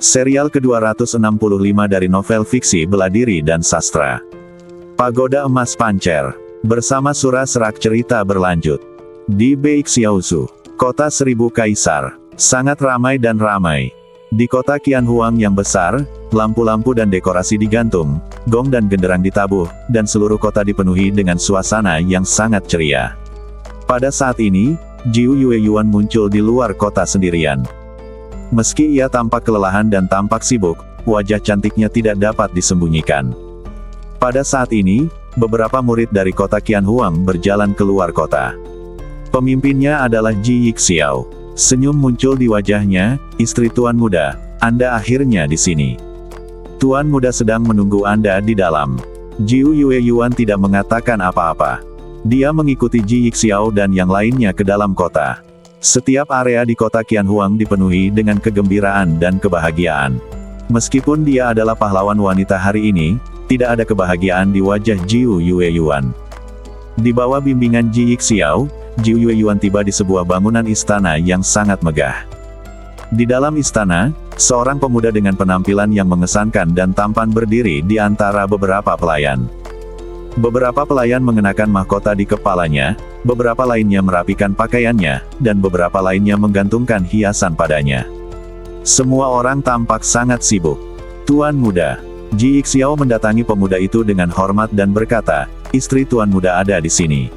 Serial ke-265 dari novel fiksi bela diri dan sastra. Pagoda Emas Pancer. Bersama Sura Serak cerita berlanjut. Di Beixiaozu, kota seribu kaisar. Sangat ramai dan ramai. Di kota Qianhuang yang besar, lampu-lampu dan dekorasi digantung, gong dan genderang ditabuh, dan seluruh kota dipenuhi dengan suasana yang sangat ceria. Pada saat ini, Jiu Yueyuan muncul di luar kota sendirian. Meski ia tampak kelelahan dan tampak sibuk, wajah cantiknya tidak dapat disembunyikan. Pada saat ini, beberapa murid dari kota Qianhuang berjalan keluar kota. Pemimpinnya adalah Ji Yixiao. Senyum muncul di wajahnya. Istri Tuan Muda, Anda akhirnya di sini. Tuan Muda sedang menunggu Anda di dalam. Jiu Yueyuan tidak mengatakan apa-apa. Dia mengikuti Ji Yixiao dan yang lainnya ke dalam kota. Setiap area di kota Qianhuang dipenuhi dengan kegembiraan dan kebahagiaan. Meskipun dia adalah pahlawan wanita hari ini, tidak ada kebahagiaan di wajah Jiu Yueyuan. Di bawah bimbingan Ji Yixiao, Jiu Yueyuan tiba di sebuah bangunan istana yang sangat megah. Di dalam istana, seorang pemuda dengan penampilan yang mengesankan dan tampan berdiri di antara beberapa pelayan. Beberapa pelayan mengenakan mahkota di kepalanya, beberapa lainnya merapikan pakaiannya, dan beberapa lainnya menggantungkan hiasan padanya. Semua orang tampak sangat sibuk. Tuan Muda. Ji Yixiao mendatangi pemuda itu dengan hormat dan berkata, "Istri Tuan Muda ada di sini."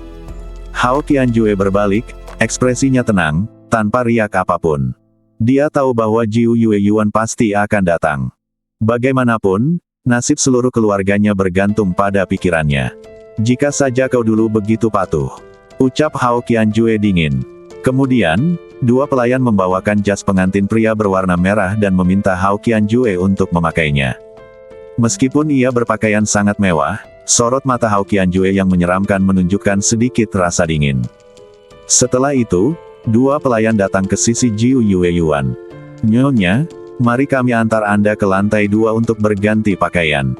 Hao Qianjue berbalik, ekspresinya tenang, tanpa riak apapun. Dia tahu bahwa Jiu Yueyuan pasti akan datang. Bagaimanapun, nasib seluruh keluarganya bergantung pada pikirannya. Jika saja kau dulu begitu patuh, ucap Hao Qianjue dingin. Kemudian, dua pelayan membawakan jas pengantin pria berwarna merah dan meminta Hao Qianjue untuk memakainya. Meskipun ia berpakaian sangat mewah, sorot mata Hao Qianjue yang menyeramkan menunjukkan sedikit rasa dingin. Setelah itu, dua pelayan datang ke sisi Jiu Yueyuan. "Nyonya, mari kami antar Anda ke lantai 2 untuk berganti pakaian,"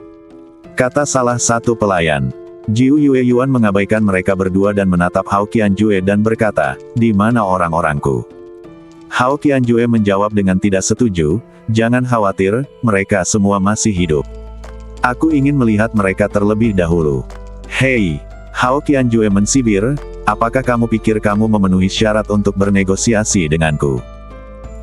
kata salah satu pelayan. Jiu Yueyuan mengabaikan mereka berdua dan menatap Hao Qianjue dan berkata, "Di mana orang-orangku?" Hao Qianjue menjawab dengan tidak setuju, "Jangan khawatir, mereka semua masih hidup. Aku ingin melihat mereka terlebih dahulu." "Hei," Hao Qianjue mensibir, "apakah kamu pikir kamu memenuhi syarat untuk bernegosiasi denganku?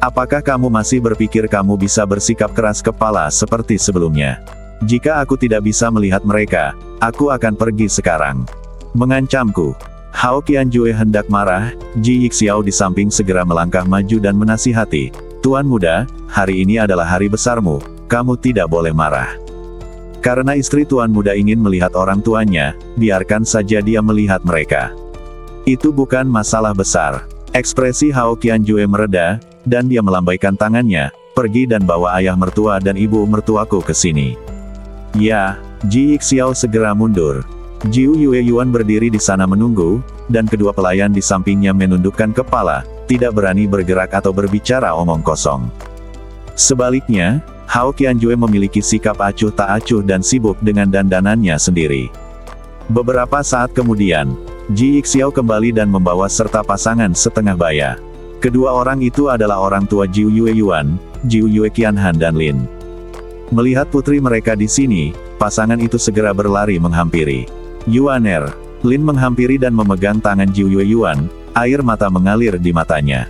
Apakah kamu masih berpikir kamu bisa bersikap keras kepala seperti sebelumnya? Jika aku tidak bisa melihat mereka, aku akan pergi sekarang." Mengancamku. Hao Qianjue hendak marah. Ji Yixiao di samping segera melangkah maju dan menasihati, "Tuan Muda, hari ini adalah hari besarmu, kamu tidak boleh marah. Karena istri Tuan Muda ingin melihat orang tuanya, biarkan saja dia melihat mereka. Itu bukan masalah besar." Ekspresi Hao Qianjue mereda, dan dia melambaikan tangannya, "Pergi dan bawa ayah mertua dan ibu mertuaku ke sini." "Ya." Ji Yixiao segera mundur. Jiu Yueyuan berdiri di sana menunggu, dan kedua pelayan di sampingnya menundukkan kepala, tidak berani bergerak atau berbicara omong kosong. Sebaliknya, Hao Qianjue memiliki sikap acuh tak acuh dan sibuk dengan dandanannya sendiri. Beberapa saat kemudian, Ji Yixiao kembali dan membawa serta pasangan setengah baya. Kedua orang itu adalah orang tua Jiu Yueyuan, Jiu Yue Qianhan dan Lin. Melihat putri mereka di sini, pasangan itu segera berlari menghampiri. "Yuaner." Lin menghampiri dan memegang tangan Jiu Yueyuan, air mata mengalir di matanya.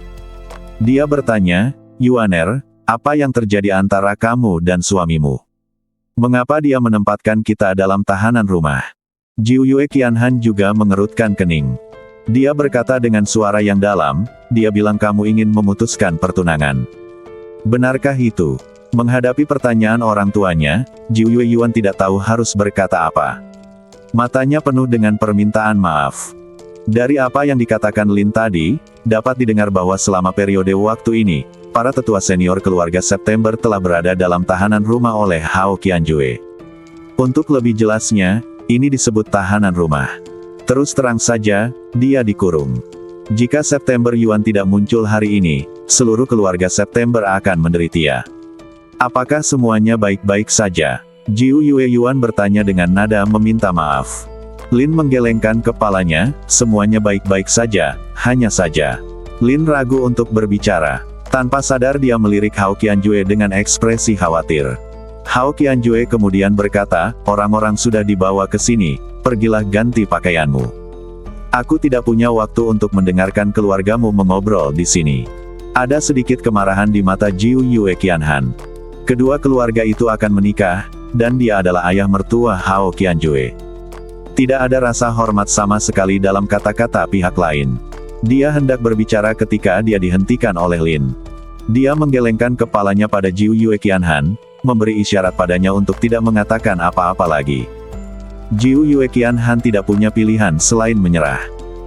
Dia bertanya, "Yuaner, apa yang terjadi antara kamu dan suamimu? Mengapa dia menempatkan kita dalam tahanan rumah?" Jiu Yue Qianhan juga mengerutkan kening. Dia berkata dengan suara yang dalam, "Dia bilang kamu ingin memutuskan pertunangan. Benarkah itu?" Menghadapi pertanyaan orang tuanya, Jiu Yueyuan tidak tahu harus berkata apa. Matanya penuh dengan permintaan maaf. Dari apa yang dikatakan Lin tadi, dapat didengar bahwa selama periode waktu ini, para tetua senior keluarga September telah berada dalam tahanan rumah oleh Hao Qianjue. Untuk lebih jelasnya, ini disebut tahanan rumah. Terus terang saja, dia dikurung. Jika September Yuan tidak muncul hari ini, seluruh keluarga September akan menderita. "Apakah semuanya baik-baik saja?" Jiu Yueyuan bertanya dengan nada meminta maaf. Lin menggelengkan kepalanya, "Semuanya baik-baik saja, hanya saja." Lin ragu untuk berbicara. Tanpa sadar dia melirik Hao Qianjue dengan ekspresi khawatir. Hao Qianjue kemudian berkata, orang-orang sudah dibawa ke sini, pergilah ganti pakaianmu. Aku tidak punya waktu untuk mendengarkan keluargamu mengobrol di sini. Ada sedikit kemarahan di mata Jiu Yue Qianhan. Kedua keluarga itu akan menikah, dan dia adalah ayah mertua Hao Qianjue. Tidak ada rasa hormat sama sekali dalam kata-kata pihak lain. Dia hendak berbicara ketika dia dihentikan oleh Lin. Dia menggelengkan kepalanya pada Jiu Yue Qianhan, memberi isyarat padanya untuk tidak mengatakan apa-apa lagi. Jiu Yue Qianhan tidak punya pilihan selain menyerah.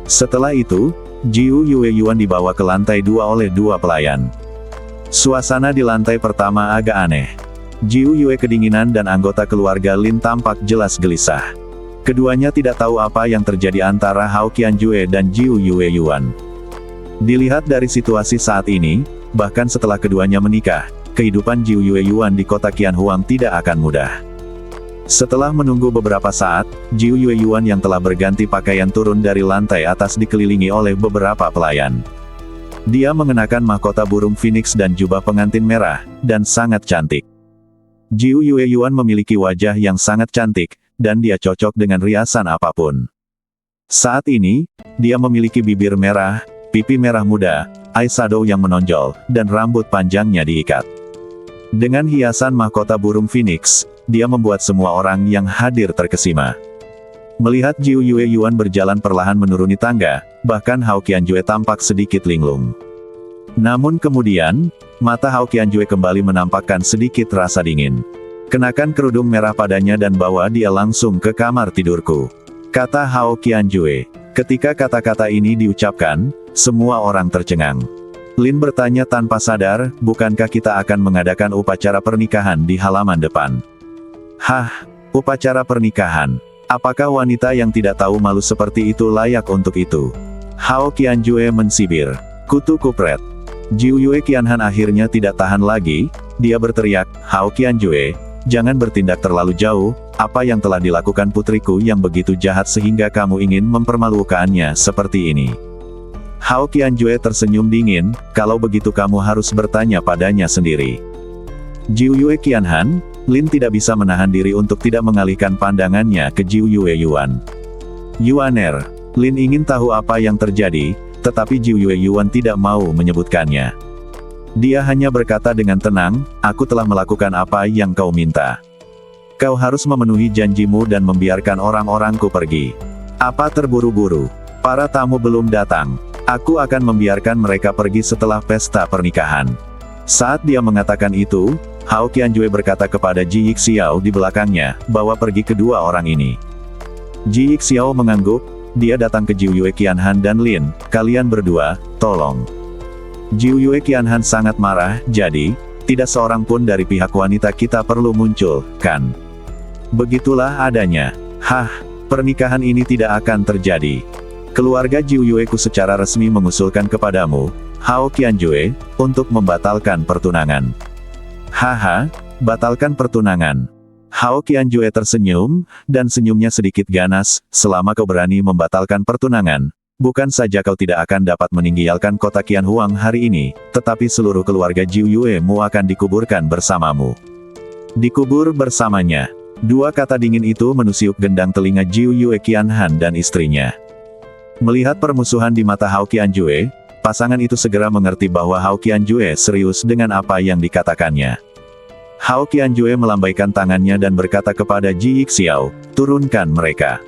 Setelah itu, Jiu Yue Yuan dibawa ke lantai 2 oleh 2 pelayan. Suasana di lantai pertama agak aneh. Jiu Yue kedinginan dan anggota keluarga Lin tampak jelas gelisah. Keduanya tidak tahu apa yang terjadi antara Hao Qianjue dan Jiu Yue Yuan. Dilihat dari situasi saat ini, bahkan setelah keduanya menikah, kehidupan Jiu Yue Yuan di kota Qianhuang tidak akan mudah. Setelah menunggu beberapa saat, Jiu Yue Yuan yang telah berganti pakaian turun dari lantai atas dikelilingi oleh beberapa pelayan. Dia mengenakan mahkota burung phoenix dan jubah pengantin merah, dan sangat cantik. Jiu Yue Yuan memiliki wajah yang sangat cantik, dan dia cocok dengan riasan apapun. Saat ini, dia memiliki bibir merah, pipi merah muda, eyeshadow yang menonjol, dan rambut panjangnya diikat. Dengan hiasan mahkota burung phoenix, dia membuat semua orang yang hadir terkesima. Melihat Jiu Yue Yuan berjalan perlahan menuruni tangga, bahkan Hao Qianjue tampak sedikit linglung. Namun kemudian, mata Hao Qianjue kembali menampakkan sedikit rasa dingin. Kenakan kerudung merah padanya dan bawa dia langsung ke kamar tidurku, kata Hao Qianjue. Ketika kata-kata ini diucapkan, semua orang tercengang. Lin bertanya tanpa sadar, bukankah kita akan mengadakan upacara pernikahan di halaman depan? Hah, upacara pernikahan? Apakah wanita yang tidak tahu malu seperti itu layak untuk itu? Hao Qianjue mensibir. Kutu kupret. Jiu Yue Qianhan akhirnya tidak tahan lagi, dia berteriak, Hao Qianjue, jangan bertindak terlalu jauh, apa yang telah dilakukan putriku yang begitu jahat sehingga kamu ingin mempermalukannya seperti ini. Hao Qianjue tersenyum dingin, kalau begitu kamu harus bertanya padanya sendiri. Jiu Yue Qianhan, Lin tidak bisa menahan diri untuk tidak mengalihkan pandangannya ke Jiu Yue Yuan. Yuaner, Lin ingin tahu apa yang terjadi, tetapi Jiu Yue Yuan tidak mau menyebutkannya. Dia hanya berkata dengan tenang, aku telah melakukan apa yang kau minta. Kau harus memenuhi janjimu dan membiarkan orang-orangku pergi. Apa terburu-buru? Para tamu belum datang. Aku akan membiarkan mereka pergi setelah pesta pernikahan. Saat dia mengatakan itu, Hao Qianjue berkata kepada Ji Yixiao di belakangnya, bawa pergi kedua orang ini. Ji Yixiao mengangguk, dia datang ke Jiu Yue Qianhan dan Lin, kalian berdua, tolong. Jiu Yue Qianhan sangat marah, jadi, tidak seorang pun dari pihak wanita kita perlu muncul, kan? Begitulah adanya. Hah, pernikahan ini tidak akan terjadi. Keluarga Jiu Yue ku secara resmi mengusulkan kepadamu, Hao Qianjue, untuk membatalkan pertunangan. Haha, batalkan pertunangan. Hao Qianjue tersenyum, dan senyumnya sedikit ganas, selama kau berani membatalkan pertunangan, bukan saja kau tidak akan dapat meninggalkan kota Qianhuang hari ini, tetapi seluruh keluarga Jiu Yue mu akan dikuburkan bersamamu. Dikubur bersamanya. Dua kata dingin itu menusuk gendang telinga Jiu Yue Qianhan dan istrinya. Melihat permusuhan di mata Hao Qianjue, pasangan itu segera mengerti bahwa Hao Qianjue serius dengan apa yang dikatakannya. Hao Qianjue melambaikan tangannya dan berkata kepada Ji Yixiao, turunkan mereka.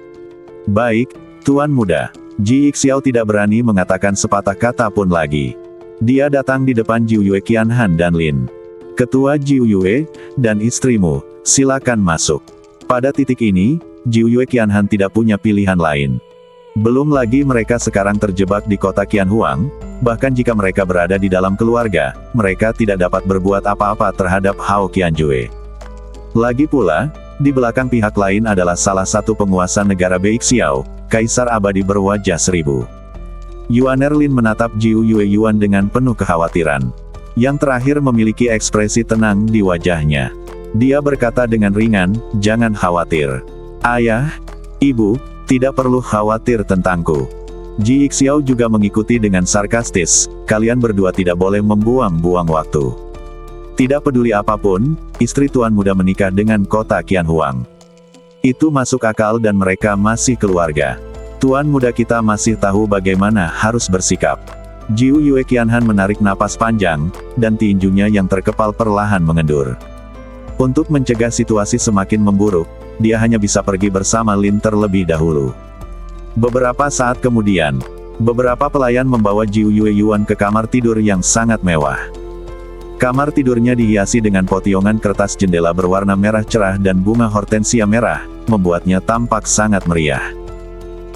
Baik, Tuan Muda. Ji Yixiao tidak berani mengatakan sepatah kata pun lagi. Dia datang di depan Jiu Yue Qianhan dan Lin. Ketua Jiu Yue, dan istrimu, silakan masuk. Pada titik ini, Jiu Yue Qianhan tidak punya pilihan lain. Belum lagi mereka sekarang terjebak di kota Qianhuang, bahkan jika mereka berada di dalam keluarga, mereka tidak dapat berbuat apa-apa terhadap Hao Qianjue. Lagi pula, di belakang pihak lain adalah salah satu penguasa negara Beixiao, Kaisar Abadi berwajah seribu. Yuaner Lin menatap Jiu Yue Yuan dengan penuh kekhawatiran. Yang terakhir memiliki ekspresi tenang di wajahnya. Dia berkata dengan ringan, jangan khawatir. Ayah, Ibu, tidak perlu khawatir tentangku. Ji Xiao juga mengikuti dengan sarkastis, kalian berdua tidak boleh membuang-buang waktu. Tidak peduli apapun, istri tuan muda menikah dengan kota Qianhuang. Itu masuk akal dan mereka masih keluarga. Tuan muda kita masih tahu bagaimana harus bersikap. Jiu Yue Qianhan menarik napas panjang, dan tinjunya yang terkepal perlahan mengendur. Untuk mencegah situasi semakin memburuk, dia hanya bisa pergi bersama Lin terlebih dahulu. Beberapa saat kemudian, beberapa pelayan membawa Jiu Yue Yuan ke kamar tidur yang sangat mewah. Kamar tidurnya dihiasi dengan potiongan kertas jendela berwarna merah cerah dan bunga hortensia merah, membuatnya tampak sangat meriah.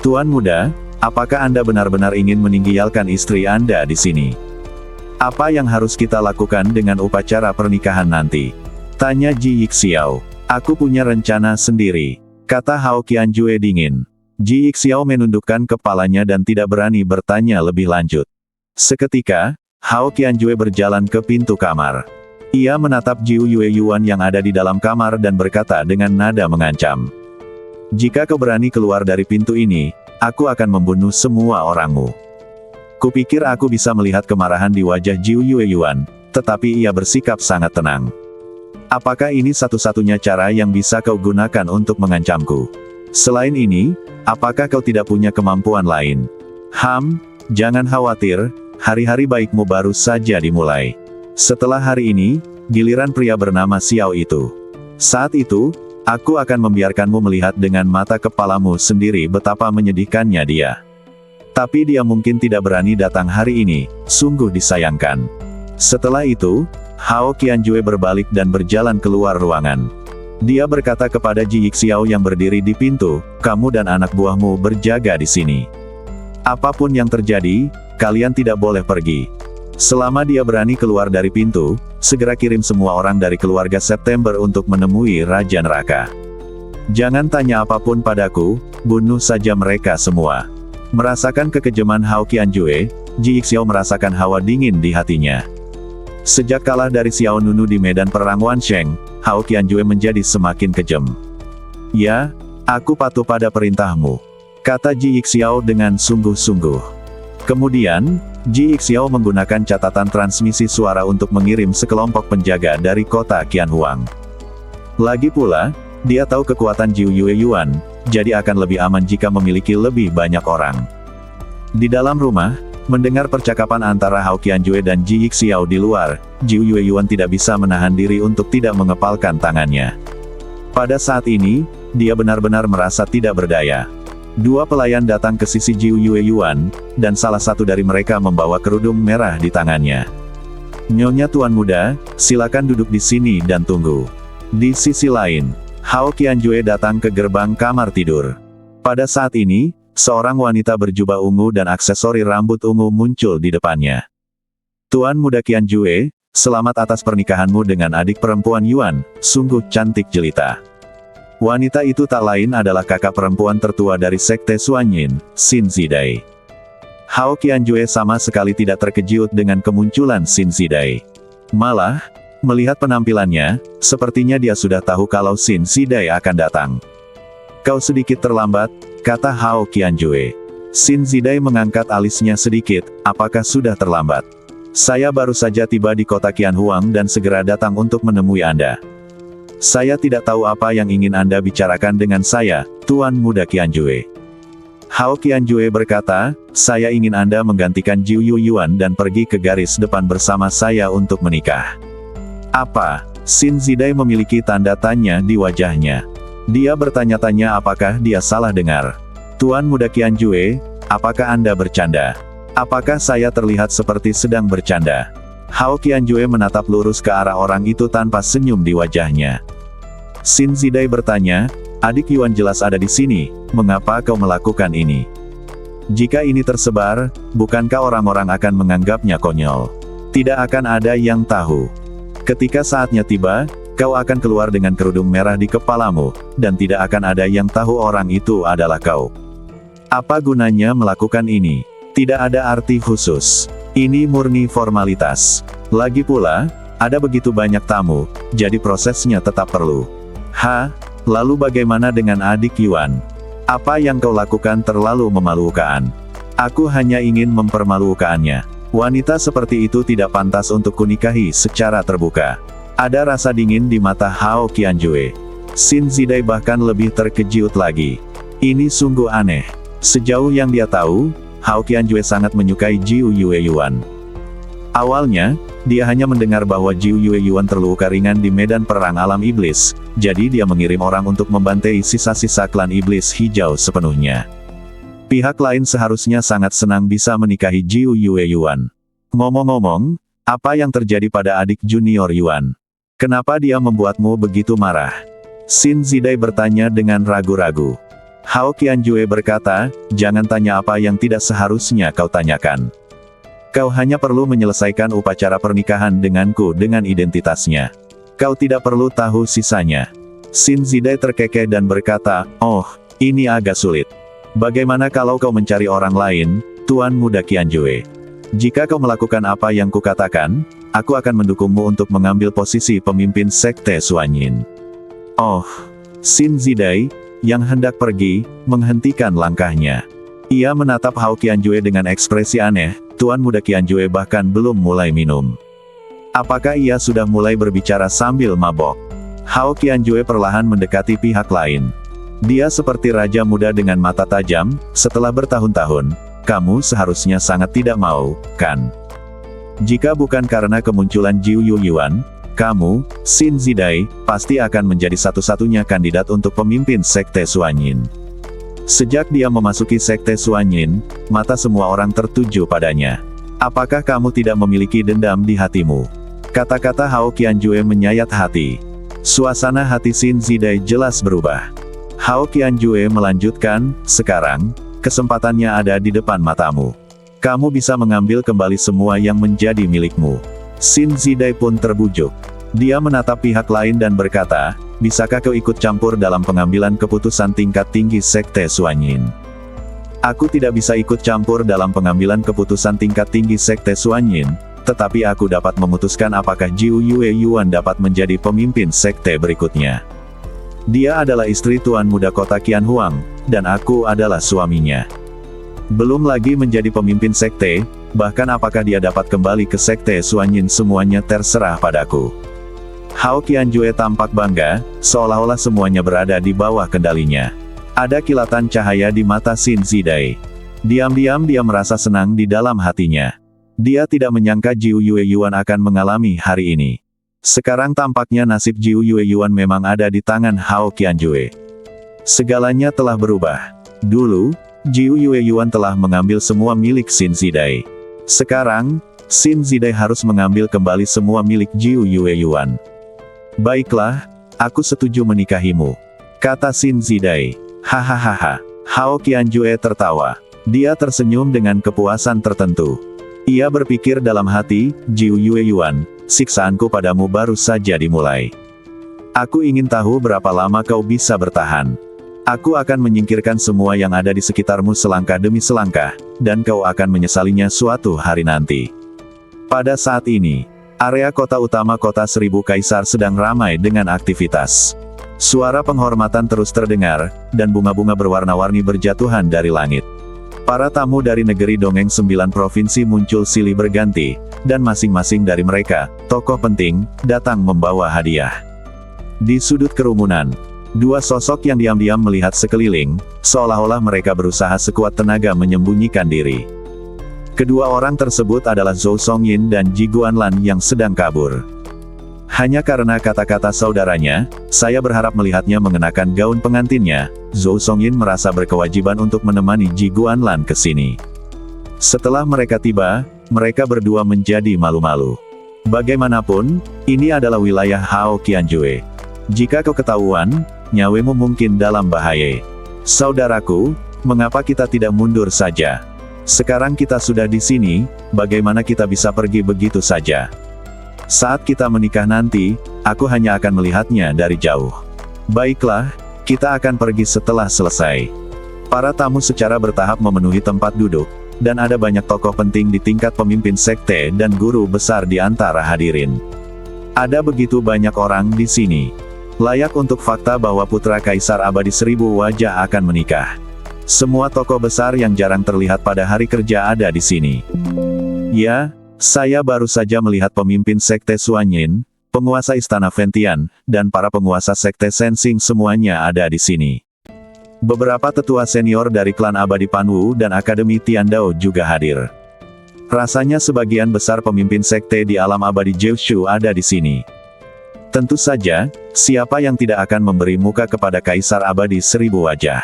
Tuan muda, apakah Anda benar-benar ingin meninggalkan istri Anda di sini? Apa yang harus kita lakukan dengan upacara pernikahan nanti? Tanya Ji Xiao. Aku punya rencana sendiri, kata Hao Qianjue dingin. Ji Xiao menundukkan kepalanya dan tidak berani bertanya lebih lanjut. Seketika, Hao Qianjue berjalan ke pintu kamar. Ia menatap Jiu Yue Yuan yang ada di dalam kamar dan berkata dengan nada mengancam. Jika kau berani keluar dari pintu ini, aku akan membunuh semua orangmu. Kupikir aku bisa melihat kemarahan di wajah Jiu Yue Yuan, tetapi ia bersikap sangat tenang. Apakah ini satu-satunya cara yang bisa kau gunakan untuk mengancamku? Selain ini, apakah kau tidak punya kemampuan lain? Jangan khawatir, hari-hari baikmu baru saja dimulai. Setelah hari ini, giliran pria bernama Xiao itu. Saat itu, aku akan membiarkanmu melihat dengan mata kepalamu sendiri betapa menyedihkannya dia. Tapi dia mungkin tidak berani datang hari ini, sungguh disayangkan. Setelah itu, Hao Qianjue berbalik dan berjalan keluar ruangan. Dia berkata kepada Ji Xiao yang berdiri di pintu, kamu dan anak buahmu berjaga di sini. Apapun yang terjadi, kalian tidak boleh pergi. Selama dia berani keluar dari pintu, segera kirim semua orang dari keluarga September untuk menemui Raja Neraka. Jangan tanya apapun padaku, bunuh saja mereka semua. Merasakan kekejaman Hao Qianjue, Ji Xiao merasakan hawa dingin di hatinya. Sejak kalah dari Xiao Nunu di medan perang Wansheng, Hao Qianjue menjadi semakin kejam. Ya, aku patuh pada perintahmu, kata Ji Xiao dengan sungguh-sungguh. Kemudian, Ji Xiao menggunakan catatan transmisi suara untuk mengirim sekelompok penjaga dari kota Qianhuang. Lagi pula, dia tahu kekuatan Jiu Yue Yuan, jadi akan lebih aman jika memiliki lebih banyak orang. Di dalam rumah, mendengar percakapan antara Hao Qianjue dan Ji Xiao di luar, Jiu Yue Yuan tidak bisa menahan diri untuk tidak mengepalkan tangannya. Pada saat ini, dia benar-benar merasa tidak berdaya. Dua pelayan datang ke sisi Jiu Yue Yuan, dan salah satu dari mereka membawa kerudung merah di tangannya. Nyonya tuan muda, silakan duduk di sini dan tunggu. Di sisi lain, Hao Qianjue datang ke gerbang kamar tidur. Pada saat ini, seorang wanita berjubah ungu dan aksesori rambut ungu muncul di depannya. Tuan muda Qianjue, selamat atas pernikahanmu dengan adik perempuan Yuan, sungguh cantik jelita. Wanita itu tak lain adalah kakak perempuan tertua dari Sekte Suanyin, Xin Zidai. Hao Qianjue sama sekali tidak terkejut dengan kemunculan Xin Zidai. Malah, melihat penampilannya, sepertinya dia sudah tahu kalau Xin Zidai akan datang. Kau sedikit terlambat, kata Hao Qianjue. Xin Zidai mengangkat alisnya sedikit, apakah sudah terlambat? Saya baru saja tiba di kota Qianhuang dan segera datang untuk menemui Anda. Saya tidak tahu apa yang ingin Anda bicarakan dengan saya, Tuan Muda Qianjue. Hao Qianjue berkata, saya ingin Anda menggantikan Jiu Yue Yuan dan pergi ke garis depan bersama saya untuk menikah. Apa? Xin Zidai memiliki tanda tanya di wajahnya. Dia bertanya-tanya apakah dia salah dengar. Tuan Muda Qianjue, apakah Anda bercanda? Apakah saya terlihat seperti sedang bercanda? Hao Qianjue menatap lurus ke arah orang itu tanpa senyum di wajahnya. Xin Zidai bertanya, adik Yuan jelas ada di sini, mengapa kau melakukan ini? Jika ini tersebar, bukankah orang-orang akan menganggapnya konyol? Tidak akan ada yang tahu. Ketika saatnya tiba, kau akan keluar dengan kerudung merah di kepalamu, dan tidak akan ada yang tahu orang itu adalah kau. Apa gunanya melakukan ini? Tidak ada arti khusus. Ini murni formalitas. Lagi pula, ada begitu banyak tamu, jadi prosesnya tetap perlu. Lalu bagaimana dengan adik Yuan? Apa yang kau lakukan terlalu memalukan. Aku hanya ingin mempermalukannya. Wanita seperti itu tidak pantas untuk kunikahi secara terbuka. Ada rasa dingin di mata Hao Qianjue. Xin Zidai bahkan lebih terkejut lagi. Ini sungguh aneh. Sejauh yang dia tahu, Hao Qianjue sangat menyukai Jiu Yueyuan. Awalnya, dia hanya mendengar bahwa Jiu Yueyuan terluka ringan di medan perang alam iblis, jadi dia mengirim orang untuk membantai sisa-sisa klan iblis hijau sepenuhnya. Pihak lain seharusnya sangat senang bisa menikahi Jiu Yueyuan. Ngomong-ngomong, apa yang terjadi pada adik junior Yuan? Kenapa dia membuatmu begitu marah? Xin Zidai bertanya dengan ragu-ragu. Hao Qianjue berkata, jangan tanya apa yang tidak seharusnya kau tanyakan. Kau hanya perlu menyelesaikan upacara pernikahan denganku dengan identitasnya. Kau tidak perlu tahu sisanya. Xin Zidai terkekeh dan berkata, oh, ini agak sulit. Bagaimana kalau kau mencari orang lain, Tuan Muda Qianjue? Jika kau melakukan apa yang kukatakan, aku akan mendukungmu untuk mengambil posisi pemimpin Sekte Suanyin. Oh, Xin Zidai, yang hendak pergi, menghentikan langkahnya. Ia menatap Hao Qianjue dengan ekspresi aneh. Tuan Muda Qianjue bahkan belum mulai minum. Apakah ia sudah mulai berbicara sambil mabok? Hao Qianjue perlahan mendekati pihak lain. Dia seperti raja muda dengan mata tajam. Setelah bertahun-tahun, kamu seharusnya sangat tidak mau, kan? Jika bukan karena kemunculan Jiu Yueyuan, kamu, Xin Zidai, pasti akan menjadi satu-satunya kandidat untuk pemimpin Sekte Suanyin. Sejak dia memasuki Sekte Suanyin, mata semua orang tertuju padanya. Apakah kamu tidak memiliki dendam di hatimu? Kata-kata Hao Qianjue menyayat hati. Suasana hati Xin Zidai jelas berubah. Hao Qianjue melanjutkan, sekarang, kesempatannya ada di depan matamu. Kamu bisa mengambil kembali semua yang menjadi milikmu. Xin Zidai pun terbujuk. Dia menatap pihak lain dan berkata, bisakah kau ikut campur dalam pengambilan keputusan tingkat tinggi Sekte Suanyin? Aku tidak bisa ikut campur dalam pengambilan keputusan tingkat tinggi Sekte Suanyin, tetapi aku dapat memutuskan apakah Jiu Yueyuan dapat menjadi pemimpin sekte berikutnya. Dia adalah istri Tuan Muda Kota Qianhuang, dan aku adalah suaminya. Belum lagi menjadi pemimpin sekte, bahkan apakah dia dapat kembali ke Sekte Suanyin semuanya terserah padaku. Hao Qianjue tampak bangga, seolah-olah semuanya berada di bawah kendalinya. Ada kilatan cahaya di mata Xin Zidai. Diam-diam dia merasa senang di dalam hatinya. Dia tidak menyangka Jiu Yueyuan akan mengalami hari ini. Sekarang tampaknya nasib Jiu Yueyuan memang ada di tangan Hao Qianjue. Segalanya telah berubah. Dulu, Jiu Yueyuan telah mengambil semua milik Xin Zidai. Sekarang, Xin Zidai harus mengambil kembali semua milik Jiu Yueyuan. Baiklah, aku setuju menikahimu, kata Xin Zidai. Hahaha. Hao Qianjue tertawa. Dia tersenyum dengan kepuasan tertentu. Ia berpikir dalam hati, Jiu Yueyuan, siksaanku padamu baru saja dimulai. Aku ingin tahu berapa lama kau bisa bertahan. Aku akan menyingkirkan semua yang ada di sekitarmu selangkah demi selangkah, dan kau akan menyesalinya suatu hari nanti. Pada saat ini, area kota utama kota Seribu Kaisar sedang ramai dengan aktivitas. Suara penghormatan terus terdengar, dan bunga-bunga berwarna-warni berjatuhan dari langit. Para tamu dari negeri dongeng 9 provinsi muncul silih berganti, dan masing-masing dari mereka, tokoh penting, datang membawa hadiah. Di sudut kerumunan, dua sosok yang diam-diam melihat sekeliling, seolah-olah mereka berusaha sekuat tenaga menyembunyikan diri. Kedua orang tersebut adalah Zhou Songyin dan Ji Guanlan yang sedang kabur. Hanya karena kata-kata saudaranya, saya berharap melihatnya mengenakan gaun pengantinnya. Zhou Songyin merasa berkewajiban untuk menemani Ji Guanlan ke sini. Setelah mereka tiba, mereka berdua menjadi malu-malu. Bagaimanapun, ini adalah wilayah Hao Qianjue. Jika kau ketahuan, nyawemu mungkin dalam bahaya. Saudaraku, mengapa kita tidak mundur saja? Sekarang kita sudah di sini, bagaimana kita bisa pergi begitu saja? Saat kita menikah nanti, aku hanya akan melihatnya dari jauh. Baiklah, kita akan pergi setelah selesai. Para tamu secara bertahap memenuhi tempat duduk, dan ada banyak tokoh penting di tingkat pemimpin sekte dan guru besar di antara hadirin. Ada begitu banyak orang di sini. Layak untuk fakta bahwa putra Kaisar Abadi 1000 Wajah akan menikah. Semua tokoh besar yang jarang terlihat pada hari kerja ada di sini. Ya, saya baru saja melihat pemimpin Sekte Suanyin, penguasa Istana Ventian, dan para penguasa Sekte Sensing semuanya ada di sini. Beberapa tetua senior dari klan Abadi Panwu dan Akademi Tiandao juga hadir. Rasanya sebagian besar pemimpin sekte di alam abadi Jiushu ada di sini. Tentu saja, siapa yang tidak akan memberi muka kepada Kaisar Abadi Seribu Wajah.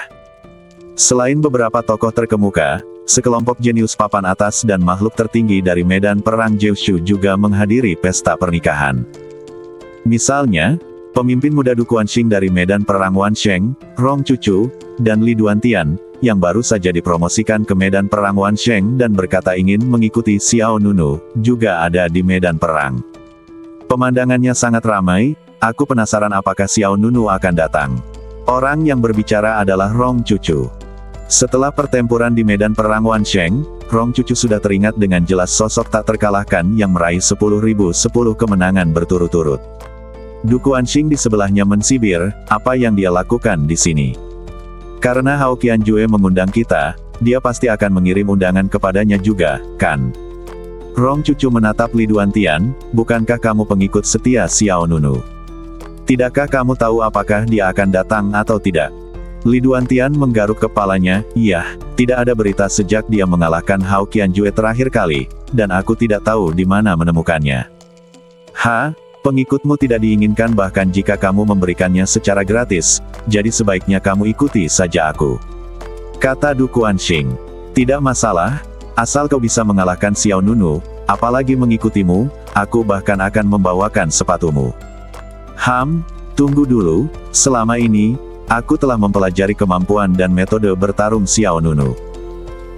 Selain beberapa tokoh terkemuka, sekelompok jenius papan atas dan makhluk tertinggi dari medan perang Jiushu juga menghadiri pesta pernikahan. Misalnya, pemimpin muda Du Kuanxing dari medan perang Wansheng, Rong Cucu, dan Li Duantian, yang baru saja dipromosikan ke medan perang Wansheng dan berkata ingin mengikuti Xiao Nunu, juga ada di medan perang. Pemandangannya sangat ramai, aku penasaran apakah Xiao Nunu akan datang. Orang yang berbicara adalah Rong Cucu. Setelah pertempuran di medan perang Wansheng, Rong Cucu sudah teringat dengan jelas sosok tak terkalahkan yang meraih 10.010 kemenangan berturut-turut. Du Kuanxing di sebelahnya mensibir, apa yang dia lakukan di sini? Karena Hao Qianjue mengundang kita, dia pasti akan mengirim undangan kepadanya juga, kan? Rong Cucu menatap Li Duantian, bukankah kamu pengikut setia Xiao Nunu? Tidakkah kamu tahu apakah dia akan datang atau tidak? Li Duantian menggaruk kepalanya, iya, tidak ada berita sejak dia mengalahkan Hao Qianjue terakhir kali, dan aku tidak tahu di mana menemukannya. Pengikutmu tidak diinginkan bahkan jika kamu memberikannya secara gratis, jadi sebaiknya kamu ikuti saja aku. Kata Du Kuanxing. Tidak masalah, asal kau bisa mengalahkan Xiao Nunu, apalagi mengikutimu, aku bahkan akan membawakan sepatumu. Tunggu dulu, selama ini, aku telah mempelajari kemampuan dan metode bertarung Xiao Nunu.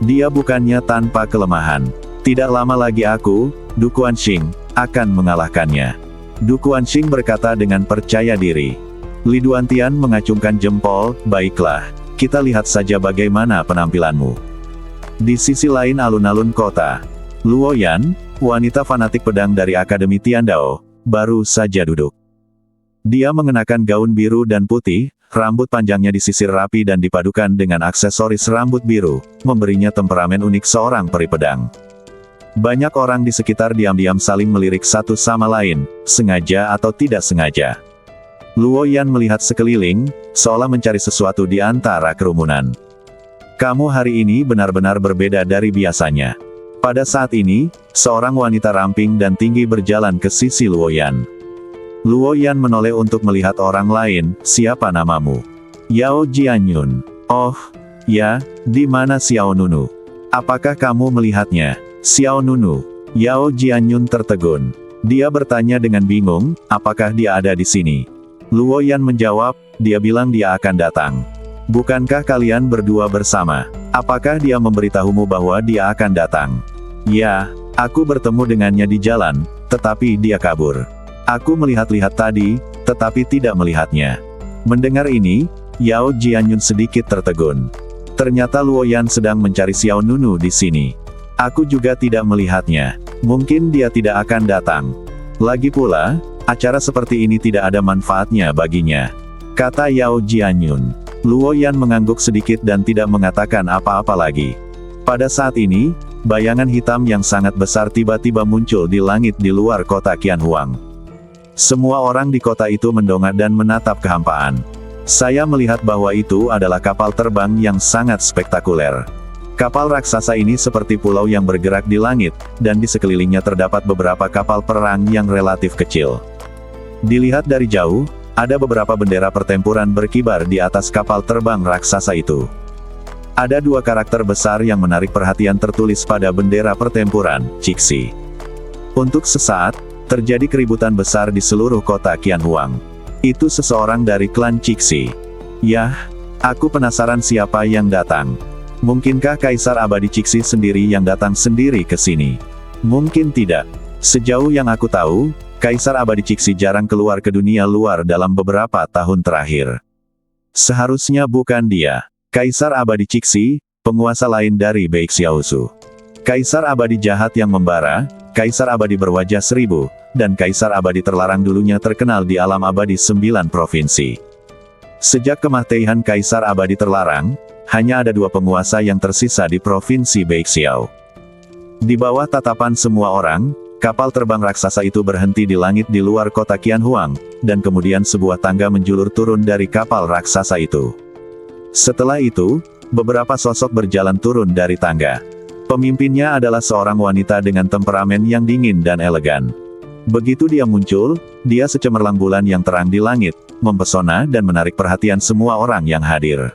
Dia bukannya tanpa kelemahan. Tidak lama lagi aku, Du Kuanxing, akan mengalahkannya. Du Kuanxing berkata dengan percaya diri. Li Duantian mengacungkan jempol, baiklah, kita lihat saja bagaimana penampilanmu. Di sisi lain alun-alun kota, Luo Yan, wanita fanatik pedang dari Akademi Tiandao, baru saja duduk. Dia mengenakan gaun biru dan putih, rambut panjangnya disisir rapi dan dipadukan dengan aksesoris rambut biru, memberinya temperamen unik seorang peri pedang. Banyak orang di sekitar diam-diam saling melirik satu sama lain, sengaja atau tidak sengaja. Luo Yan melihat sekeliling, seolah mencari sesuatu di antara kerumunan. Kamu hari ini benar-benar berbeda dari biasanya. Pada saat ini, seorang wanita ramping dan tinggi berjalan ke sisi Luo Yan. Luo Yan menoleh untuk melihat orang lain, siapa namamu? Yao Jianyun. Oh, ya, di mana Xiao Nunu? Apakah kamu melihatnya? Xiao Nunu. Yao Jianyun tertegun. Dia bertanya dengan bingung, apakah dia ada di sini? Luo Yan menjawab, dia bilang dia akan datang. Bukankah kalian berdua bersama? Apakah dia memberitahumu bahwa dia akan datang? Ya, aku bertemu dengannya di jalan, tetapi dia kabur. Aku melihat-lihat tadi, tetapi tidak melihatnya. Mendengar ini, Yao Jianyun sedikit tertegun. Ternyata Luo Yan sedang mencari Xiao Nunu di sini. Aku juga tidak melihatnya. Mungkin dia tidak akan datang. Lagi pula, acara seperti ini tidak ada manfaatnya baginya. Kata Yao Jianyun. Luo Yan mengangguk sedikit dan tidak mengatakan apa-apa lagi. Pada saat ini, bayangan hitam yang sangat besar tiba-tiba muncul di langit di luar kota Qianhuang. Semua orang di kota itu mendongak dan menatap kehampaan. Saya melihat bahwa itu adalah kapal terbang yang sangat spektakuler. Kapal raksasa ini seperti pulau yang bergerak di langit, dan di sekelilingnya terdapat beberapa kapal perang yang relatif kecil. Dilihat dari jauh, ada beberapa bendera pertempuran berkibar di atas kapal terbang raksasa itu. Ada dua karakter besar yang menarik perhatian tertulis pada bendera pertempuran, Cixi. Untuk sesaat, terjadi keributan besar di seluruh kota Qianhuang. Itu seseorang dari klan Cixi. Yah, aku penasaran siapa yang datang. Mungkinkah Kaisar Abadi Cixi sendiri yang datang sendiri ke sini? Mungkin tidak. Sejauh yang aku tahu, Kaisar Abadi Cixi jarang keluar ke dunia luar dalam beberapa tahun terakhir. Seharusnya bukan dia. Kaisar Abadi Cixi, penguasa lain dari Beixiaosu. Kaisar Abadi jahat yang membara, Kaisar Abadi berwajah 1000, dan Kaisar Abadi terlarang dulunya terkenal di alam abadi 9 provinsi. Sejak kematian Kaisar Abadi terlarang, hanya ada 2 penguasa yang tersisa di Provinsi Baixiao. Di bawah tatapan semua orang, kapal terbang raksasa itu berhenti di langit di luar kota Qianhuang, dan kemudian sebuah tangga menjulur turun dari kapal raksasa itu. Setelah itu, beberapa sosok berjalan turun dari tangga. Pemimpinnya adalah seorang wanita dengan temperamen yang dingin dan elegan. Begitu dia muncul, dia secemerlang bulan yang terang di langit, mempesona dan menarik perhatian semua orang yang hadir.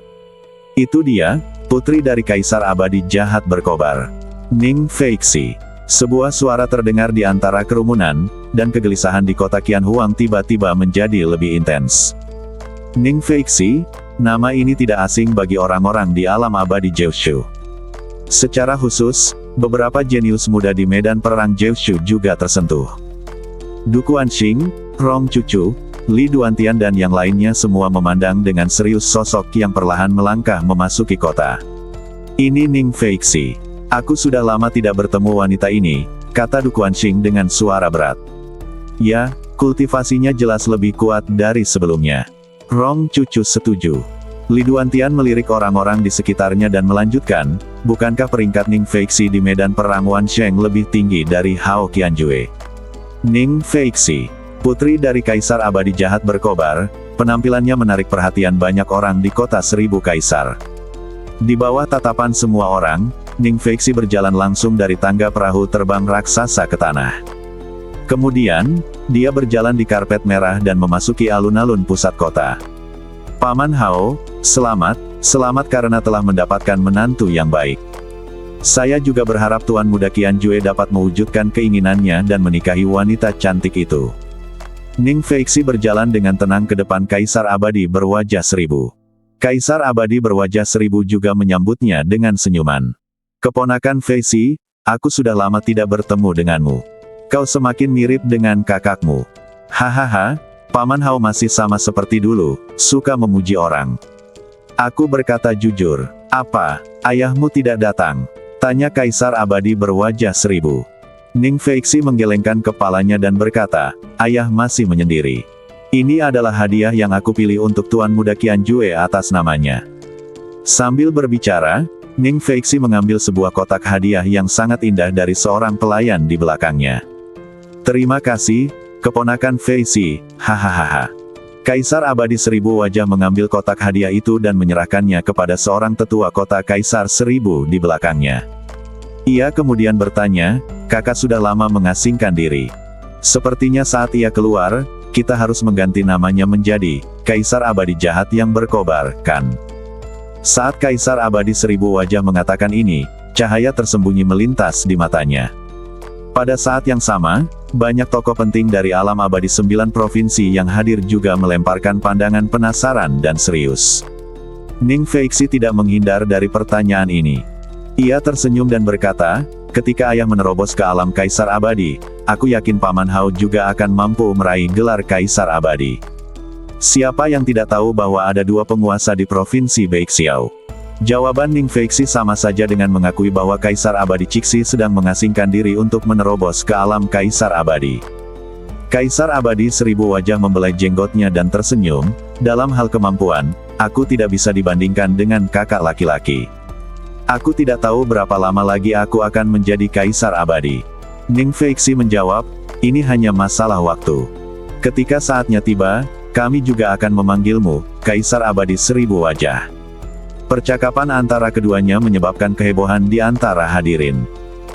Itu dia, putri dari Kaisar Abadi Jahat berkobar, Ning Feixi. Sebuah suara terdengar di antara kerumunan, dan kegelisahan di kota Qianhuang tiba-tiba menjadi lebih intens. Ning Feixi, nama ini tidak asing bagi orang-orang di alam abadi Jiushu. Secara khusus, beberapa jenius muda di medan perang Jiushu juga tersentuh. Du Guanxing, Rong Chuchu, Li Duantian dan yang lainnya semua memandang dengan serius sosok yang perlahan melangkah memasuki kota. Ini Ning Feixi. Aku sudah lama tidak bertemu wanita ini, kata Du Guanxing dengan suara berat. Ya, kultivasinya jelas lebih kuat dari sebelumnya. Rong Chuchu setuju. Li Duantian melirik orang-orang di sekitarnya dan melanjutkan, bukankah peringkat Ning Feixi di medan perang Wansheng lebih tinggi dari Hao Qianjue? Ning Feixi, putri dari Kaisar Abadi Jahat berkobar, penampilannya menarik perhatian banyak orang di kota Seribu Kaisar. Di bawah tatapan semua orang, Ning Feixi berjalan langsung dari tangga perahu terbang raksasa ke tanah. Kemudian, dia berjalan di karpet merah dan memasuki alun-alun pusat kota. Paman Hao, selamat karena telah mendapatkan menantu yang baik. Saya juga berharap Tuan Muda Qianjue dapat mewujudkan keinginannya dan menikahi wanita cantik itu. Ning Feixi berjalan dengan tenang ke depan Kaisar Abadi berwajah seribu. Kaisar Abadi berwajah seribu juga menyambutnya dengan senyuman. Keponakan Feixi, aku sudah lama tidak bertemu denganmu. Kau semakin mirip dengan kakakmu. Hahaha, Paman Hao masih sama seperti dulu, suka memuji orang. Aku berkata jujur, apa, ayahmu tidak datang? Tanya Kaisar Abadi berwajah seribu. Ning Feixi menggelengkan kepalanya dan berkata, ayah masih menyendiri. Ini adalah hadiah yang aku pilih untuk Tuan Muda Qianjue atas namanya. Sambil berbicara, Ning Feixi mengambil sebuah kotak hadiah yang sangat indah dari seorang pelayan di belakangnya. Terima kasih, keponakan Feixi, hahaha. Kaisar Abadi Seribu wajah mengambil kotak hadiah itu dan menyerahkannya kepada seorang tetua kota Kaisar Seribu di belakangnya. Ia kemudian bertanya, kakak sudah lama mengasingkan diri. Sepertinya saat ia keluar, kita harus mengganti namanya menjadi Kaisar Abadi Jahat yang berkobar, kan? Saat Kaisar Abadi Seribu wajah mengatakan ini, cahaya tersembunyi melintas di matanya. Pada saat yang sama, banyak tokoh penting dari alam abadi 9 provinsi yang hadir juga melemparkan pandangan penasaran dan serius. Ning Feixi tidak menghindar dari pertanyaan ini. Ia tersenyum dan berkata, ketika ayah menerobos ke alam Kaisar Abadi, aku yakin Paman Hao juga akan mampu meraih gelar Kaisar Abadi. Siapa yang tidak tahu bahwa ada 2 penguasa di Provinsi Baixiao? Jawaban Ning Feixi sama saja dengan mengakui bahwa Kaisar Abadi Cixi sedang mengasingkan diri untuk menerobos ke alam Kaisar Abadi. Kaisar Abadi Seribu wajah membelai jenggotnya dan tersenyum, dalam hal kemampuan, aku tidak bisa dibandingkan dengan kakak laki-laki. Aku tidak tahu berapa lama lagi aku akan menjadi Kaisar Abadi. Ning Feixi menjawab, ini hanya masalah waktu. Ketika saatnya tiba, kami juga akan memanggilmu, Kaisar Abadi Seribu wajah. Percakapan antara keduanya menyebabkan kehebohan di antara hadirin.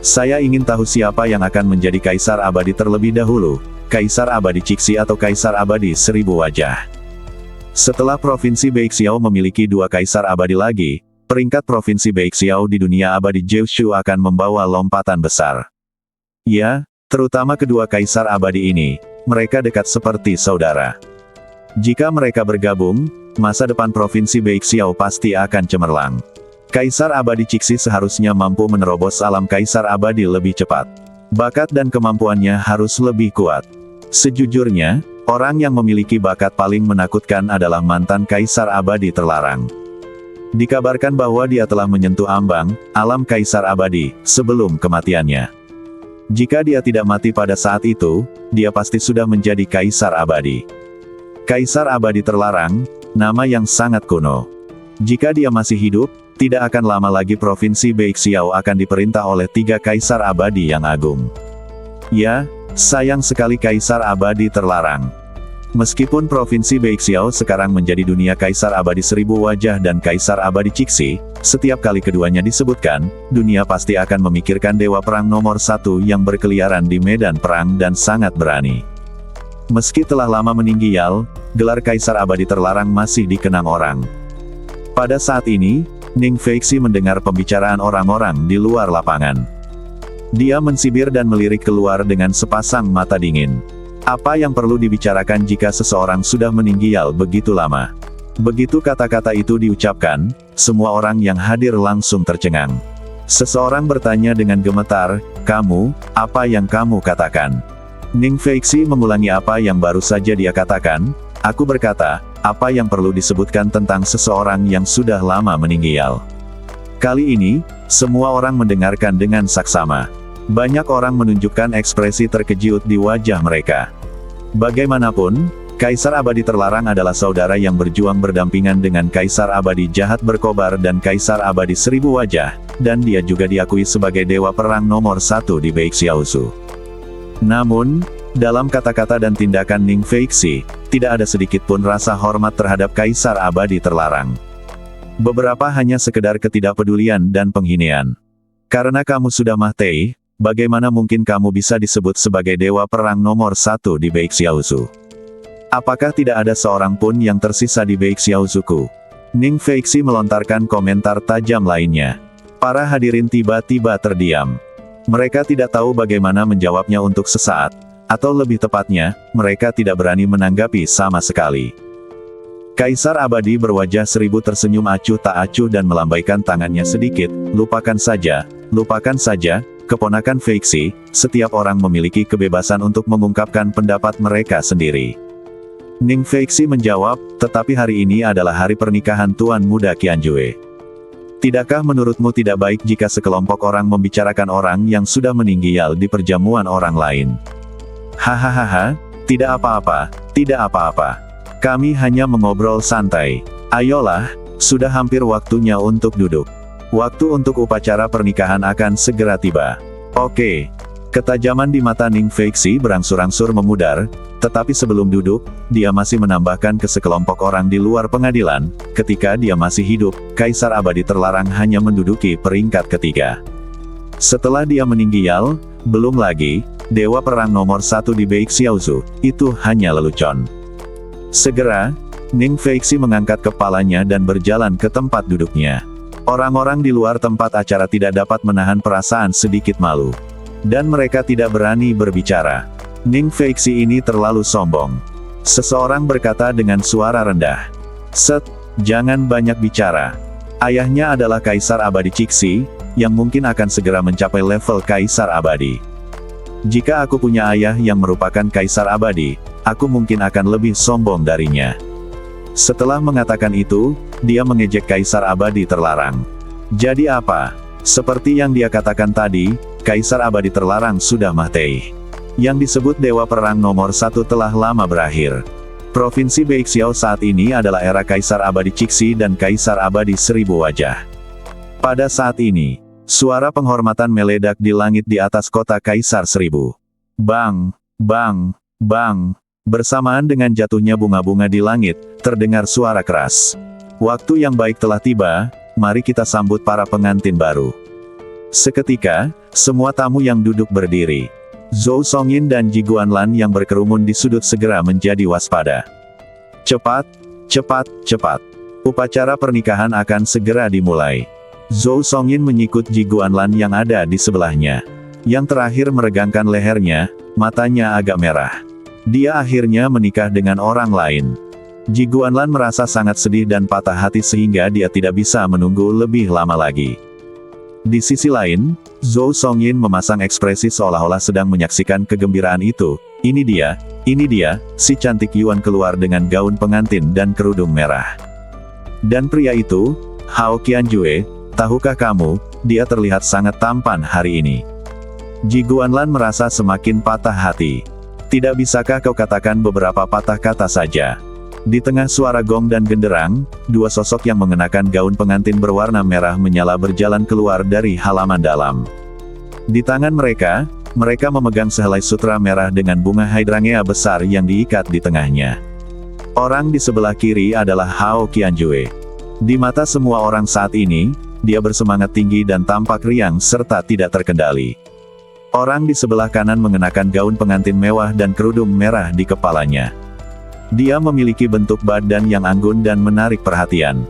Saya ingin tahu siapa yang akan menjadi Kaisar Abadi terlebih dahulu, Kaisar Abadi Cixi atau Kaisar Abadi Seribu wajah. Setelah Provinsi Baixiao memiliki 2 Kaisar Abadi lagi, peringkat Provinsi Baixiao di dunia abadi Jiushu akan membawa lompatan besar. Ya, terutama kedua Kaisar Abadi ini, mereka dekat seperti saudara. Jika mereka bergabung, masa depan Provinsi Baixiao pasti akan cemerlang. Kaisar Abadi Cixi seharusnya mampu menerobos alam Kaisar Abadi lebih cepat. Bakat dan kemampuannya harus lebih kuat. Sejujurnya, orang yang memiliki bakat paling menakutkan adalah mantan Kaisar Abadi terlarang. Dikabarkan bahwa dia telah menyentuh ambang alam Kaisar Abadi sebelum kematiannya. Jika dia tidak mati pada saat itu, dia pasti sudah menjadi Kaisar Abadi. Kaisar Abadi terlarang, nama yang sangat kuno. Jika dia masih hidup, tidak akan lama lagi Provinsi Beixiao akan diperintah oleh 3 kaisar abadi yang agung. Ya, sayang sekali kaisar abadi terlarang. Meskipun Provinsi Beixiao sekarang menjadi dunia kaisar abadi 1000 wajah dan kaisar abadi Cixi, setiap kali keduanya disebutkan, dunia pasti akan memikirkan dewa perang nomor 1 yang berkeliaran di medan perang dan sangat berani. Meski telah lama meninggal, gelar kaisar abadi terlarang masih dikenang orang. Pada saat ini, Ning Feixi mendengar pembicaraan orang-orang di luar lapangan. Dia mensibir dan melirik keluar dengan sepasang mata dingin. Apa yang perlu dibicarakan jika seseorang sudah meninggal begitu lama? Begitu kata-kata itu diucapkan, semua orang yang hadir langsung tercengang. Seseorang bertanya dengan gemetar, "Kamu, apa yang kamu katakan?" Ning Feixi mengulangi apa yang baru saja dia katakan, "Aku berkata, apa yang perlu disebutkan tentang seseorang yang sudah lama meninggal." Kali ini, semua orang mendengarkan dengan saksama. Banyak orang menunjukkan ekspresi terkejut di wajah mereka. Bagaimanapun, Kaisar Abadi Terlarang adalah saudara yang berjuang berdampingan dengan Kaisar Abadi Jahat Berkobar dan Kaisar Abadi 1000 Wajah, dan dia juga diakui sebagai dewa perang nomor 1 di Beixiaozu. Namun, dalam kata-kata dan tindakan Ning Feixi, tidak ada sedikit pun rasa hormat terhadap Kaisar Abadi Terlarang. Beberapa hanya sekedar ketidakpedulian dan penghinaan. Karena kamu sudah mati, bagaimana mungkin kamu bisa disebut sebagai dewa perang nomor 1 di Beixiaozu? Apakah tidak ada seorang pun yang tersisa di Beixiaozuku? Ning Feixi melontarkan komentar tajam lainnya. Para hadirin tiba-tiba terdiam. Mereka tidak tahu bagaimana menjawabnya untuk sesaat, atau lebih tepatnya, mereka tidak berani menanggapi sama sekali. Kaisar Abadi berwajah 1000 tersenyum acuh tak acuh dan melambaikan tangannya sedikit, lupakan saja, keponakan Feixi, setiap orang memiliki kebebasan untuk mengungkapkan pendapat mereka sendiri. Ning Feixi menjawab, tetapi hari ini adalah hari pernikahan Tuan Muda Qianjue. Tidakkah menurutmu tidak baik jika sekelompok orang membicarakan orang yang sudah meninggal di perjamuan orang lain? Hahaha, tidak apa-apa, tidak apa-apa. Kami hanya mengobrol santai. Ayolah, sudah hampir waktunya untuk duduk. Waktu untuk upacara pernikahan akan segera tiba. Oke. Ketajaman di mata Ning Feixi berangsur-angsur memudar, tetapi sebelum duduk, dia masih menambahkan ke sekelompok orang di luar pengadilan, ketika dia masih hidup, Kaisar Abadi Terlarang hanya menduduki peringkat ketiga. Setelah dia meninggal, belum lagi, dewa perang nomor 1 di Beixiaozu, itu hanya lelucon. Segera, Ning Feixi mengangkat kepalanya dan berjalan ke tempat duduknya. Orang-orang di luar tempat acara tidak dapat menahan perasaan sedikit malu. Dan mereka tidak berani berbicara. Ning Feixi ini terlalu sombong. Seseorang berkata dengan suara rendah. "Set, jangan banyak bicara. Ayahnya adalah Kaisar Abadi Cixi, yang mungkin akan segera mencapai level Kaisar Abadi. Jika aku punya ayah yang merupakan Kaisar Abadi, aku mungkin akan lebih sombong darinya." Setelah mengatakan itu, dia mengejek Kaisar Abadi Terlarang. Jadi apa? Seperti yang dia katakan tadi, Kaisar Abadi Terlarang sudah mati. Yang disebut Dewa Perang nomor 1 telah lama berakhir. Provinsi Beixiao saat ini adalah era Kaisar Abadi Cixi dan Kaisar Abadi 1000 Wajah. Pada saat ini, suara penghormatan meledak di langit di atas kota Kaisar 1000. Bang, bang, bang. Bersamaan dengan jatuhnya bunga-bunga di langit, terdengar suara keras. Waktu yang baik telah tiba, mari kita sambut para pengantin baru. Seketika, semua tamu yang duduk berdiri. Zhou Songyin dan Ji Guanlan yang berkerumun di sudut segera menjadi waspada. Cepat, cepat, cepat. Upacara pernikahan akan segera dimulai. Zhou Songyin menyikut Ji Guanlan yang ada di sebelahnya. Yang terakhir meregangkan lehernya, matanya agak merah. Dia akhirnya menikah dengan orang lain. Ji Guanlan merasa sangat sedih dan patah hati sehingga dia tidak bisa menunggu lebih lama lagi. Di sisi lain, Zhou Songyin memasang ekspresi seolah-olah sedang menyaksikan kegembiraan itu. Ini dia, si cantik Yuan keluar dengan gaun pengantin dan kerudung merah. Dan pria itu, Hao Qianjue, tahukah kamu, dia terlihat sangat tampan hari ini. Ji Guanlan merasa semakin patah hati. Tidak bisakah kau katakan beberapa patah kata saja? Di tengah suara gong dan genderang, dua sosok yang mengenakan gaun pengantin berwarna merah menyala berjalan keluar dari halaman dalam. Di tangan mereka, mereka memegang sehelai sutra merah dengan bunga hydrangea besar yang diikat di tengahnya. Orang di sebelah kiri adalah Hao Qianjue. Di mata semua orang saat ini, dia bersemangat tinggi dan tampak riang serta tidak terkendali. Orang di sebelah kanan mengenakan gaun pengantin mewah dan kerudung merah di kepalanya. Dia memiliki bentuk badan yang anggun dan menarik perhatian.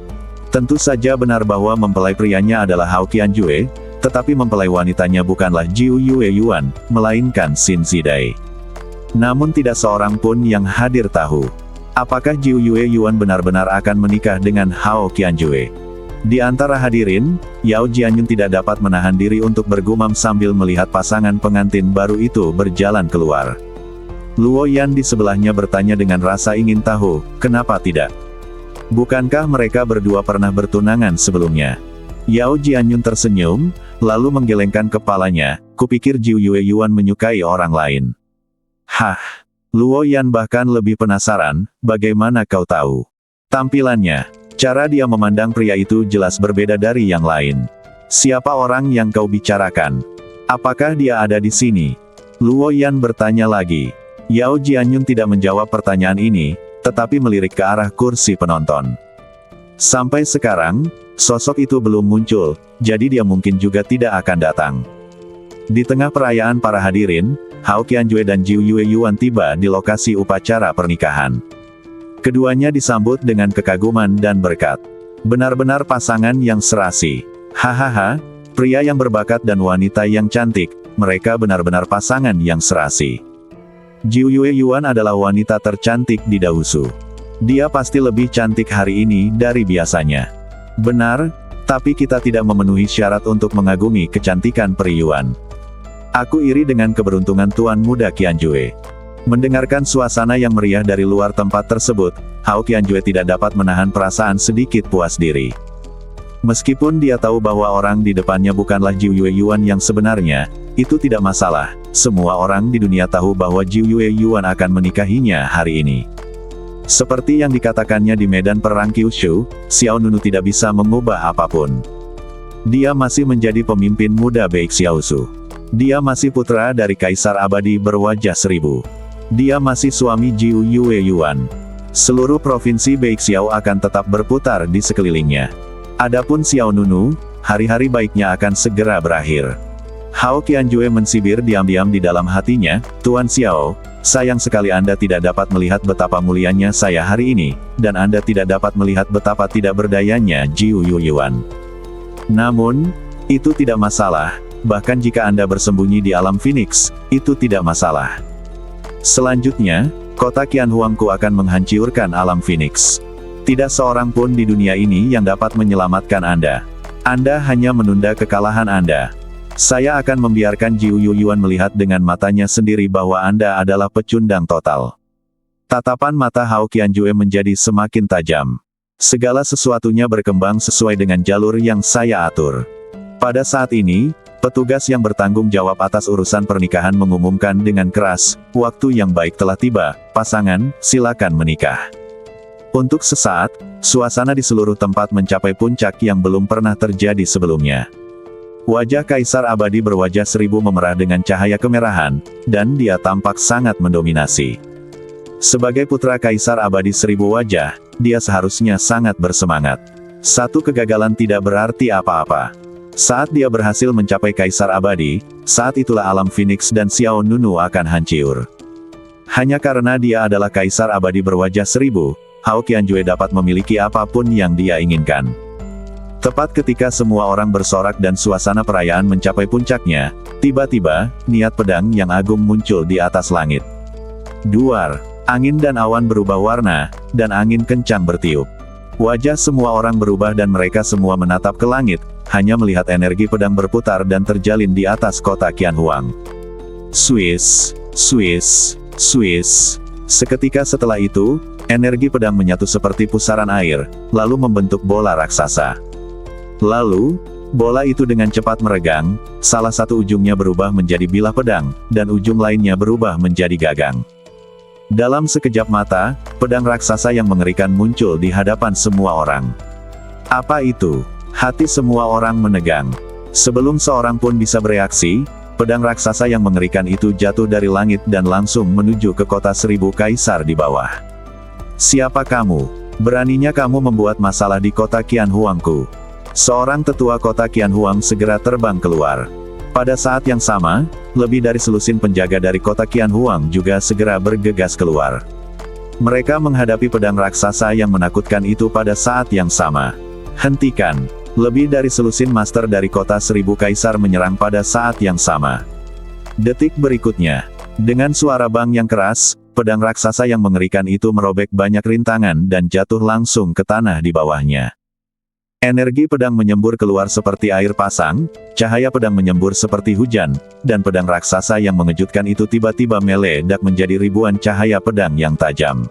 Tentu saja benar bahwa mempelai prianya adalah Hao Qianjue, tetapi mempelai wanitanya bukanlah Jiu Yue Yuan, melainkan Xin Zidai. Namun tidak seorang pun yang hadir tahu, apakah Jiu Yue Yuan benar-benar akan menikah dengan Hao Qianjue. Di antara hadirin, Yao Jianyun tidak dapat menahan diri untuk bergumam sambil melihat pasangan pengantin baru itu berjalan keluar. Luo Yan di sebelahnya bertanya dengan rasa ingin tahu, kenapa tidak? Bukankah mereka berdua pernah bertunangan sebelumnya? Yao Jianyun tersenyum, lalu menggelengkan kepalanya, kupikir Jiu Yue Yuan menyukai orang lain. Hah? Luo Yan bahkan lebih penasaran, bagaimana kau tahu? Tampilannya, cara dia memandang pria itu jelas berbeda dari yang lain. Siapa orang yang kau bicarakan? Apakah dia ada di sini? Luo Yan bertanya lagi. Yao Jianyun tidak menjawab pertanyaan ini, tetapi melirik ke arah kursi penonton. Sampai sekarang, sosok itu belum muncul, jadi dia mungkin juga tidak akan datang. Di tengah perayaan para hadirin, Hao Qianjue dan Jiu Yue Yuan tiba di lokasi upacara pernikahan. Keduanya disambut dengan kekaguman dan berkat. Benar-benar pasangan yang serasi. Hahaha, pria yang berbakat dan wanita yang cantik, mereka benar-benar pasangan yang serasi. Jiu Yue Yuan adalah wanita tercantik di Dahusu. Dia pasti lebih cantik hari ini dari biasanya. Benar, tapi kita tidak memenuhi syarat untuk mengagumi kecantikan Pri Yuan. Aku iri dengan keberuntungan Tuan Muda Qianjue. Mendengarkan suasana yang meriah dari luar tempat tersebut, Hao Qianjue tidak dapat menahan perasaan sedikit puas diri. Meskipun dia tahu bahwa orang di depannya bukanlah Jiu Yue Yuan yang sebenarnya, itu tidak masalah. Semua orang di dunia tahu bahwa Jiu Yue Yuan akan menikahinya hari ini. Seperti yang dikatakannya di medan perang Kyushu, Xiao Nunu tidak bisa mengubah apapun. Dia masih menjadi pemimpin muda Beixiaosu. Dia masih putra dari Kaisar Abadi berwajah seribu. Dia masih suami Jiu Yue Yuan. Seluruh provinsi Beixiao akan tetap berputar di sekelilingnya. Adapun Xiao Nunu, hari-hari baiknya akan segera berakhir. Hao Qianjue mensibir diam-diam di dalam hatinya, Tuan Xiao, sayang sekali Anda tidak dapat melihat betapa mulianya saya hari ini, dan Anda tidak dapat melihat betapa tidak berdayanya Jiu Yue Yuan. Namun, itu tidak masalah, bahkan jika Anda bersembunyi di alam Phoenix, itu tidak masalah. Selanjutnya, kota Qianhuangku akan menghancurkan alam Phoenix. Tidak seorang pun di dunia ini yang dapat menyelamatkan Anda. Anda hanya menunda kekalahan Anda. Saya akan membiarkan Jiu Yue Yuan melihat dengan matanya sendiri bahwa Anda adalah pecundang total. Tatapan mata Hao Qianjue menjadi semakin tajam. Segala sesuatunya berkembang sesuai dengan jalur yang saya atur. Pada saat ini, petugas yang bertanggung jawab atas urusan pernikahan mengumumkan dengan keras, waktu yang baik telah tiba, pasangan, silakan menikah. Untuk sesaat, suasana di seluruh tempat mencapai puncak yang belum pernah terjadi sebelumnya. Wajah Kaisar Abadi berwajah seribu memerah dengan cahaya kemerahan, dan dia tampak sangat mendominasi. Sebagai putra Kaisar Abadi seribu wajah, dia seharusnya sangat bersemangat. Satu kegagalan tidak berarti apa-apa. Saat dia berhasil mencapai Kaisar Abadi, saat itulah alam Phoenix dan Xiao Nunu akan hancur. Hanya karena dia adalah Kaisar Abadi berwajah seribu, Hao Qianjue dapat memiliki apapun yang dia inginkan. Tepat ketika semua orang bersorak dan suasana perayaan mencapai puncaknya, tiba-tiba, niat pedang yang agung muncul di atas langit. Duar, angin dan awan berubah warna, dan angin kencang bertiup. Wajah semua orang berubah dan mereka semua menatap ke langit, hanya melihat energi pedang berputar dan terjalin di atas kota Qianhuang. Swiss, Swiss, Swiss. Seketika setelah itu, energi pedang menyatu seperti pusaran air, lalu membentuk bola raksasa. Lalu, bola itu dengan cepat meregang, salah satu ujungnya berubah menjadi bilah pedang, dan ujung lainnya berubah menjadi gagang. Dalam sekejap mata, pedang raksasa yang mengerikan muncul di hadapan semua orang. Apa itu? Hati semua orang menegang. Sebelum seorang pun bisa bereaksi, pedang raksasa yang mengerikan itu jatuh dari langit dan langsung menuju ke kota 1000 kaisar di bawah. Siapa kamu? Beraninya kamu membuat masalah di kota Qianhuangku. Seorang tetua kota Qianhuang segera terbang keluar. Pada saat yang sama, lebih dari selusin penjaga dari kota Qianhuang juga segera bergegas keluar. Mereka menghadapi pedang raksasa yang menakutkan itu pada saat yang sama. Hentikan! Lebih dari selusin master dari kota 1000 kaisar menyerang pada saat yang sama. Detik berikutnya, dengan suara bang yang keras, pedang raksasa yang mengerikan itu merobek banyak rintangan dan jatuh langsung ke tanah di bawahnya. Energi pedang menyembur keluar seperti air pasang, cahaya pedang menyembur seperti hujan, dan pedang raksasa yang mengejutkan itu tiba-tiba meledak menjadi ribuan cahaya pedang yang tajam.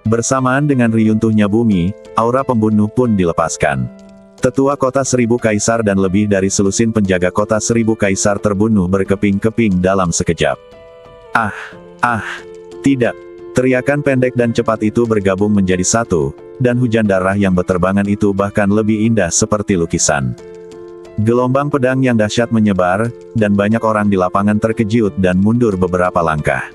Bersamaan dengan riyuntuhnya bumi, aura pembunuh pun dilepaskan. Tetua kota 1000 kaisar dan lebih dari selusin penjaga kota 1000 kaisar terbunuh berkeping-keping dalam sekejap. Tidak! Teriakan pendek dan cepat itu bergabung menjadi satu, dan hujan darah yang berterbangan itu bahkan lebih indah seperti lukisan. Gelombang pedang yang dahsyat menyebar, dan banyak orang di lapangan terkejut dan mundur beberapa langkah.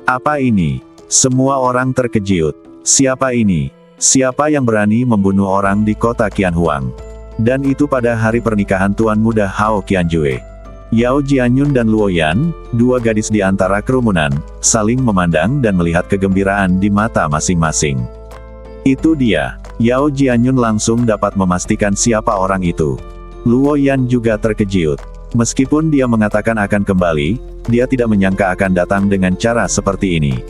Apa ini? Semua orang terkejut. Siapa ini? Siapa yang berani membunuh orang di kota Qianhuang? Dan itu pada hari pernikahan tuan muda Hao Qianjue. Yao Jianyun dan Luo Yan, dua gadis di antara kerumunan, saling memandang dan melihat kegembiraan di mata masing-masing. Itu dia. Yao Jianyun langsung dapat memastikan siapa orang itu. Luo Yan juga terkejut. Meskipun dia mengatakan akan kembali, dia tidak menyangka akan datang dengan cara seperti ini.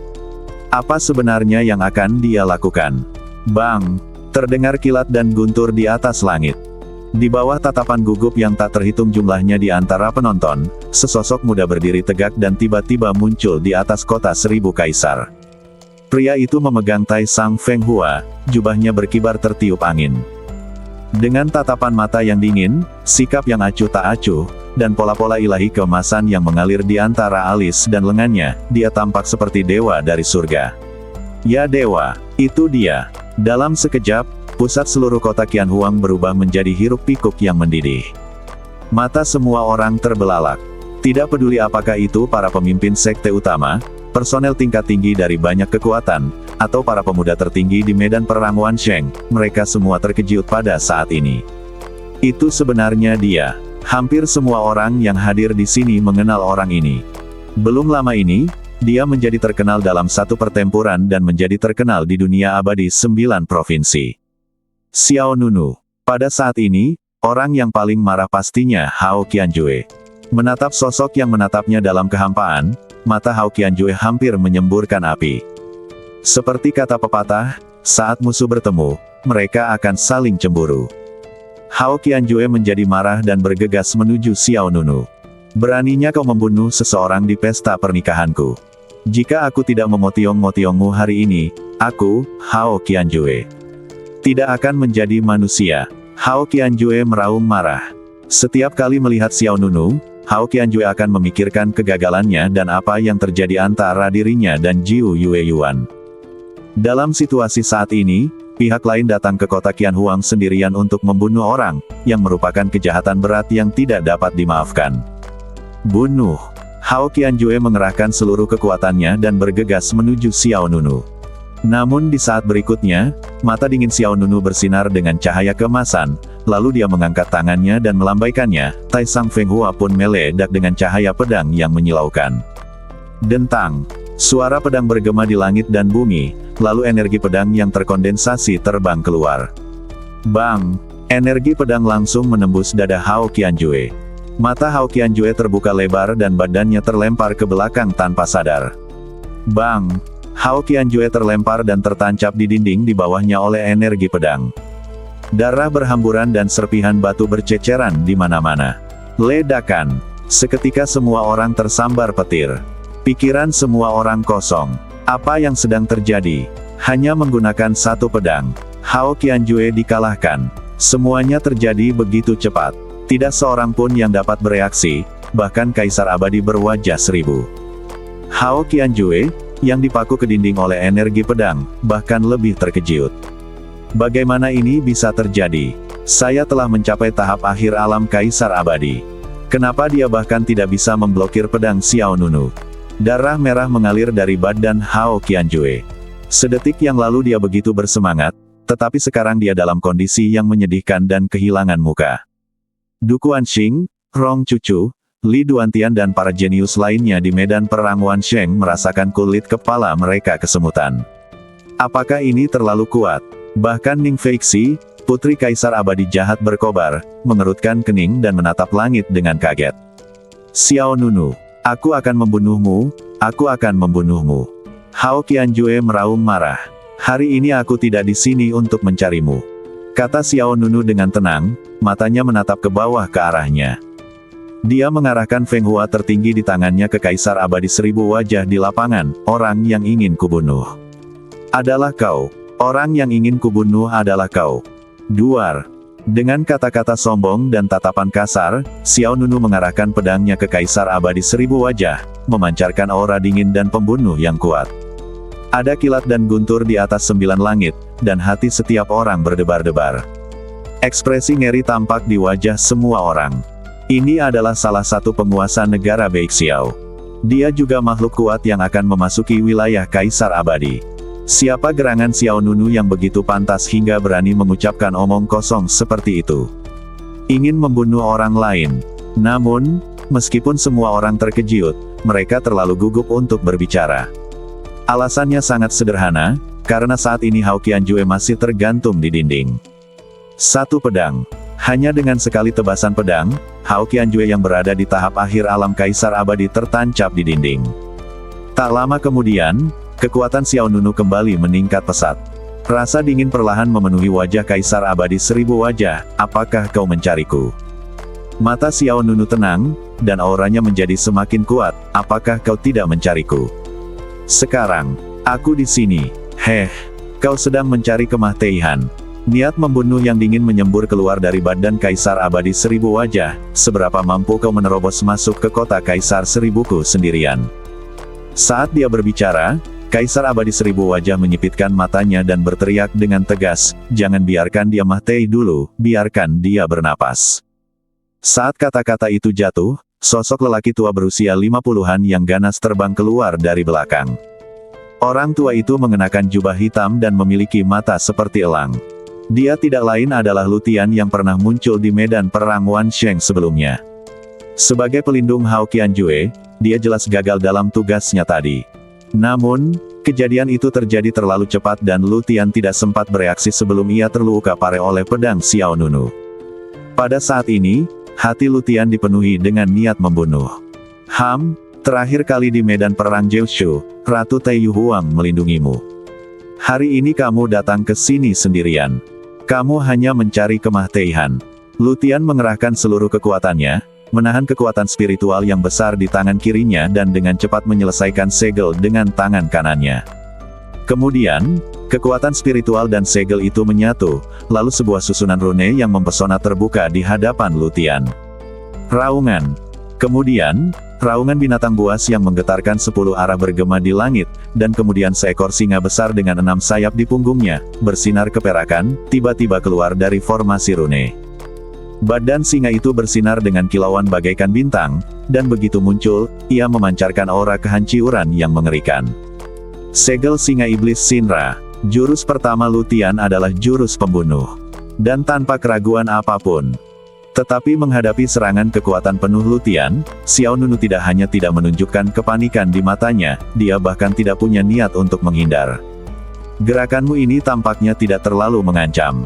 Apa sebenarnya yang akan dia lakukan? Bang! Terdengar kilat dan guntur di atas langit. Di bawah tatapan gugup yang tak terhitung jumlahnya di antara penonton, sesosok muda berdiri tegak dan tiba-tiba muncul di atas kota 1000 kaisar. Pria itu memegang Tai Sang Feng Hua, jubahnya berkibar tertiup angin. Dengan tatapan mata yang dingin, sikap yang acuh tak acuh, dan pola-pola ilahi keemasan yang mengalir di antara alis dan lengannya, dia tampak seperti dewa dari surga. Ya dewa, itu dia. Dalam sekejap, pusat seluruh kota Qianhuang berubah menjadi hiruk-pikuk yang mendidih. Mata semua orang terbelalak. Tidak peduli apakah itu para pemimpin sekte utama, personel tingkat tinggi dari banyak kekuatan, atau para pemuda tertinggi di medan perang Wansheng, mereka semua terkejut pada saat ini. Itu sebenarnya dia. Hampir semua orang yang hadir di sini mengenal orang ini. Belum lama ini, dia menjadi terkenal dalam satu pertempuran dan menjadi terkenal di dunia abadi 9 provinsi. Xiao Nunu. Pada saat ini, orang yang paling marah pastinya Hao Qianjue. Menatap sosok yang menatapnya dalam kehampaan, mata Hao Qianjue hampir menyemburkan api. Seperti kata pepatah, saat musuh bertemu, mereka akan saling cemburu. Hao Qianjue menjadi marah dan bergegas menuju Xiao Nunu. Beraninya kau membunuh seseorang di pesta pernikahanku. Jika aku tidak memotiong-motiongmu hari ini, aku, Hao Qianjue, tidak akan menjadi manusia. Hao Qianjue meraung marah. Setiap kali melihat Xiao Nunu, Hao Qianjue akan memikirkan kegagalannya dan apa yang terjadi antara dirinya dan Jiu Yueyuan. Dalam situasi saat ini, pihak lain datang ke kota Qianhuang sendirian untuk membunuh orang, yang merupakan kejahatan berat yang tidak dapat dimaafkan. Bunuh! Hao Qianjue mengerahkan seluruh kekuatannya dan bergegas menuju Xiao Nunu. Namun di saat berikutnya, mata dingin Xiao Nunu bersinar dengan cahaya keemasan, lalu dia mengangkat tangannya dan melambaikannya, Tai Sang Feng Hua pun meledak dengan cahaya pedang yang menyilaukan. Dentang! Suara pedang bergema di langit dan bumi, lalu energi pedang yang terkondensasi terbang keluar. Bang! Energi pedang langsung menembus dada Hao Qianjue. Mata Hao Qianjue terbuka lebar dan badannya terlempar ke belakang tanpa sadar. Bang! Hao Qianjue terlempar dan tertancap di dinding di bawahnya oleh energi pedang. Darah berhamburan dan serpihan batu berceceran di mana-mana. Ledakan! Seketika semua orang tersambar petir. Pikiran semua orang kosong. Apa yang sedang terjadi? Hanya menggunakan satu pedang, Hao Qianjue dikalahkan. Semuanya terjadi begitu cepat. Tidak seorang pun yang dapat bereaksi, bahkan Kaisar Abadi berwajah 1000. Hao Qianjue, yang dipaku ke dinding oleh energi pedang, bahkan lebih terkejut. Bagaimana ini bisa terjadi? Saya telah mencapai tahap akhir alam Kaisar Abadi. Kenapa dia bahkan tidak bisa memblokir pedang Xiao Nunu? Darah merah mengalir dari badan Hao Qianjue. Sedetik yang lalu dia begitu bersemangat, tetapi sekarang dia dalam kondisi yang menyedihkan dan kehilangan muka. Du Guanxing, Rong Chuchu, Li Duantian dan para jenius lainnya di medan perang Wansheng merasakan kulit kepala mereka kesemutan. Apakah ini terlalu kuat? Bahkan Ning Feixi, putri Kaisar Abadi jahat berkobar, mengerutkan kening dan menatap langit dengan kaget. Xiao Nunu, aku akan membunuhmu, aku akan membunuhmu. Hao Qianjue meraung marah. Hari ini aku tidak di sini untuk mencarimu, kata Xiao Nunu dengan tenang, matanya menatap ke bawah ke arahnya. Dia mengarahkan Feng Hua tertinggi di tangannya ke Kaisar Abadi 1000 wajah di lapangan, orang yang ingin kubunuh. Adalah kau. Orang yang ingin kubunuh adalah kau. Duar. Dengan kata-kata sombong dan tatapan kasar, Xiao Nunu mengarahkan pedangnya ke Kaisar Abadi 1000 wajah, memancarkan aura dingin dan pembunuh yang kuat. Ada kilat dan guntur di atas 9 langit, dan hati setiap orang berdebar-debar. Ekspresi ngeri tampak di wajah semua orang. Ini adalah salah satu penguasa negara Beixiao. Dia juga makhluk kuat yang akan memasuki wilayah Kaisar Abadi. Siapa gerangan Xiao Nunu yang begitu pantas hingga berani mengucapkan omong kosong seperti itu? Ingin membunuh orang lain. Namun, meskipun semua orang terkejut, mereka terlalu gugup untuk berbicara. Alasannya sangat sederhana, karena saat ini Hao Qianjue masih tergantung di dinding. Satu pedang. Hanya dengan sekali tebasan pedang, Hao Qianjue yang berada di tahap akhir alam Kaisar Abadi tertancap di dinding. Tak lama kemudian, kekuatan Xiao Nunu kembali meningkat pesat. Rasa dingin perlahan memenuhi wajah Kaisar Abadi 1000 wajah, apakah kau mencariku? Mata Xiao Nunu tenang, dan auranya menjadi semakin kuat, apakah kau tidak mencariku? Sekarang, aku di sini. Kau sedang mencari Kemah Teihan. Niat membunuh yang dingin menyembur keluar dari badan Kaisar Abadi 1000 wajah, seberapa mampu kau menerobos masuk ke kota Kaisar 1000-ku sendirian? Saat dia berbicara, Kaisar Abadi 1000 wajah menyipitkan matanya dan berteriak dengan tegas, jangan biarkan dia mati dulu, biarkan dia bernapas. Saat kata-kata itu jatuh, sosok lelaki tua berusia 50-an yang ganas terbang keluar dari belakang. Orang tua itu mengenakan jubah hitam dan memiliki mata seperti elang. Dia tidak lain adalah Lutian yang pernah muncul di medan perang Wansheng sebelumnya. Sebagai pelindung Hao Qianjue, dia jelas gagal dalam tugasnya tadi. Namun, kejadian itu terjadi terlalu cepat dan Lutian tidak sempat bereaksi sebelum ia terluka parah oleh pedang Xiao Nunu. Pada saat ini, hati Lutian dipenuhi dengan niat membunuh. Terakhir kali di medan perang Jiushu, Ratu Taiyu Huang melindungimu. Hari ini kamu datang ke sini sendirian. Kamu hanya mencari Kemah Teihan. Lutian mengerahkan seluruh kekuatannya, menahan kekuatan spiritual yang besar di tangan kirinya dan dengan cepat menyelesaikan segel dengan tangan kanannya. Kemudian, kekuatan spiritual dan segel itu menyatu, lalu sebuah susunan rune yang mempesona terbuka di hadapan Lutian. Raungan. Kemudian, raungan binatang buas yang menggetarkan 10 arah bergema di langit, dan kemudian seekor singa besar dengan 6 sayap di punggungnya, bersinar keperakan, tiba-tiba keluar dari formasi rune. Badan singa itu bersinar dengan kilauan bagaikan bintang, dan begitu muncul, ia memancarkan aura kehancuran yang mengerikan. Segel singa iblis Shinra. Jurus pertama Lutian adalah jurus pembunuh. Dan tanpa keraguan apapun. Tetapi menghadapi serangan kekuatan penuh Lutian, Xiao Nunu tidak hanya tidak menunjukkan kepanikan di matanya, dia bahkan tidak punya niat untuk menghindar. Gerakanmu ini tampaknya tidak terlalu mengancam.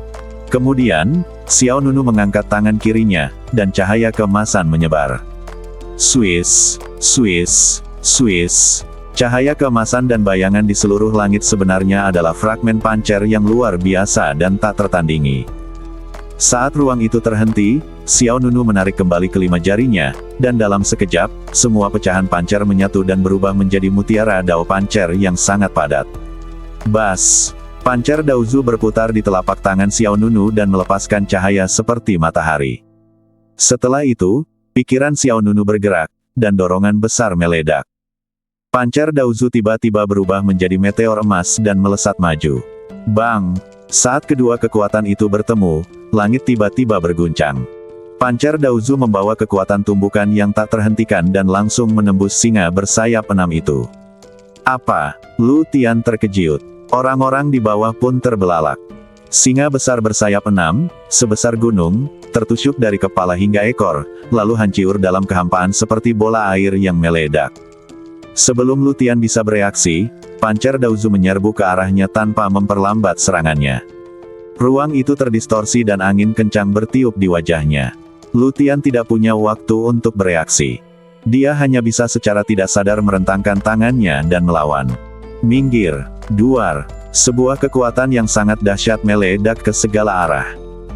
Kemudian, Xiao Nunu mengangkat tangan kirinya, dan cahaya keemasan menyebar. Swiss, Swiss, Swiss. Cahaya keemasan dan bayangan di seluruh langit sebenarnya adalah fragmen pancer yang luar biasa dan tak tertandingi. Saat ruang itu terhenti, Xiao Nunu menarik kembali kelima jarinya, dan dalam sekejap, semua pecahan pancer menyatu dan berubah menjadi mutiara dao pancer yang sangat padat. Bas! Pancer Daozu berputar di telapak tangan Xiao Nunu dan melepaskan cahaya seperti matahari. Setelah itu, pikiran Xiao Nunu bergerak, dan dorongan besar meledak. Pancer Daozu tiba-tiba berubah menjadi meteor emas dan melesat maju. Bang! Saat kedua kekuatan itu bertemu, langit tiba-tiba berguncang. Pancer Daozu membawa kekuatan tumbukan yang tak terhentikan dan langsung menembus singa bersayap 6 itu. Apa? Lu Tian terkejut. Orang-orang di bawah pun terbelalak. Singa besar bersayap 6, sebesar gunung, tertusuk dari kepala hingga ekor, lalu hancur dalam kehampaan seperti bola air yang meledak. Sebelum Lu Tian bisa bereaksi, Pancer Daozu menyerbu ke arahnya tanpa memperlambat serangannya. Ruang itu terdistorsi dan angin kencang bertiup di wajahnya. Lu Tian tidak punya waktu untuk bereaksi. Dia hanya bisa secara tidak sadar merentangkan tangannya dan melawan. Minggir, duar, sebuah kekuatan yang sangat dahsyat meledak ke segala arah.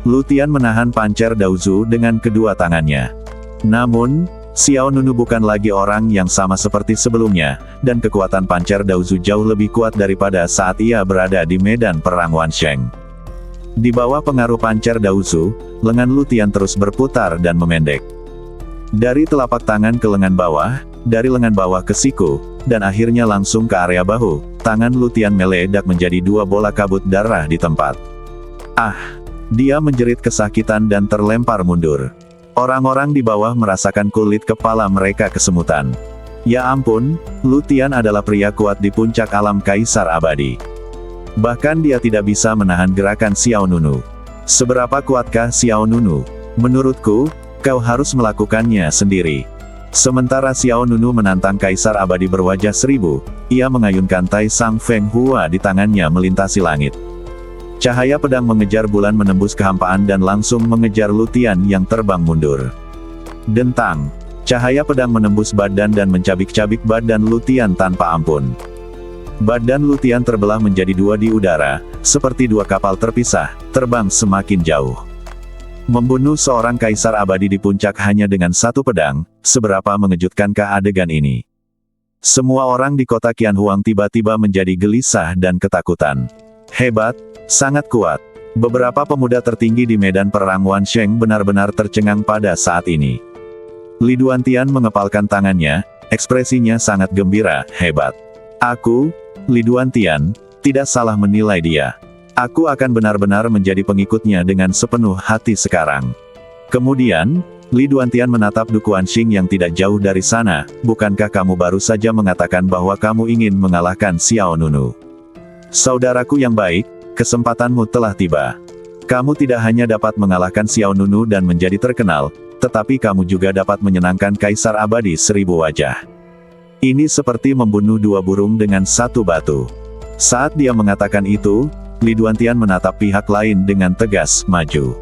Lu Tian menahan Pancer Daozu dengan kedua tangannya. Namun, Xiao Nunu bukan lagi orang yang sama seperti sebelumnya, dan kekuatan Pancer Daozu jauh lebih kuat daripada saat ia berada di medan perang Wansheng. Di bawah pengaruh Pancer Daozu, lengan Lu Tian terus berputar dan memendek. Dari telapak tangan ke lengan bawah, dari lengan bawah ke siku, dan akhirnya langsung ke area bahu, tangan Lu Tian meledak menjadi 2 bola kabut darah di tempat. Ah! Dia menjerit kesakitan dan terlempar mundur. Orang-orang di bawah merasakan kulit kepala mereka kesemutan. Ya ampun, Lu Tian adalah pria kuat di puncak alam Kaisar Abadi. Bahkan dia tidak bisa menahan gerakan Xiao Nunu. Seberapa kuatkah Xiao Nunu? Menurutku, kau harus melakukannya sendiri. Sementara Xiao Nunu menantang Kaisar Abadi berwajah 1000, ia mengayunkan Tai Sang Feng Hua di tangannya melintasi langit. Cahaya pedang mengejar bulan menembus kehampaan dan langsung mengejar Lu Tian yang terbang mundur. Dentang! Cahaya pedang menembus badan dan mencabik-cabik badan Lu Tian tanpa ampun. Badan Lu Tian terbelah menjadi 2 di udara, seperti 2 kapal terpisah, terbang semakin jauh. Membunuh seorang Kaisar Abadi di puncak hanya dengan 1 pedang, seberapa mengejutkankah adegan ini? Semua orang di kota Qianhuang tiba-tiba menjadi gelisah dan ketakutan. Hebat! Sangat kuat. Beberapa pemuda tertinggi di medan perang Wansheng benar-benar tercengang pada saat ini. Li Duantian mengepalkan tangannya, ekspresinya sangat gembira, hebat. Aku, Li Duantian, tidak salah menilai dia. Aku akan benar-benar menjadi pengikutnya dengan sepenuh hati sekarang. Kemudian, Li Duantian menatap Du Kuanxing yang tidak jauh dari sana, bukankah kamu baru saja mengatakan bahwa kamu ingin mengalahkan Xiao Nunu? Saudaraku yang baik, kesempatanmu telah tiba. Kamu tidak hanya dapat mengalahkan Xiao Nunu dan menjadi terkenal, tetapi kamu juga dapat menyenangkan Kaisar Abadi 1000 wajah. Ini seperti membunuh 2 burung dengan 1 batu. Saat dia mengatakan itu, Li Duantian menatap pihak lain dengan tegas, maju.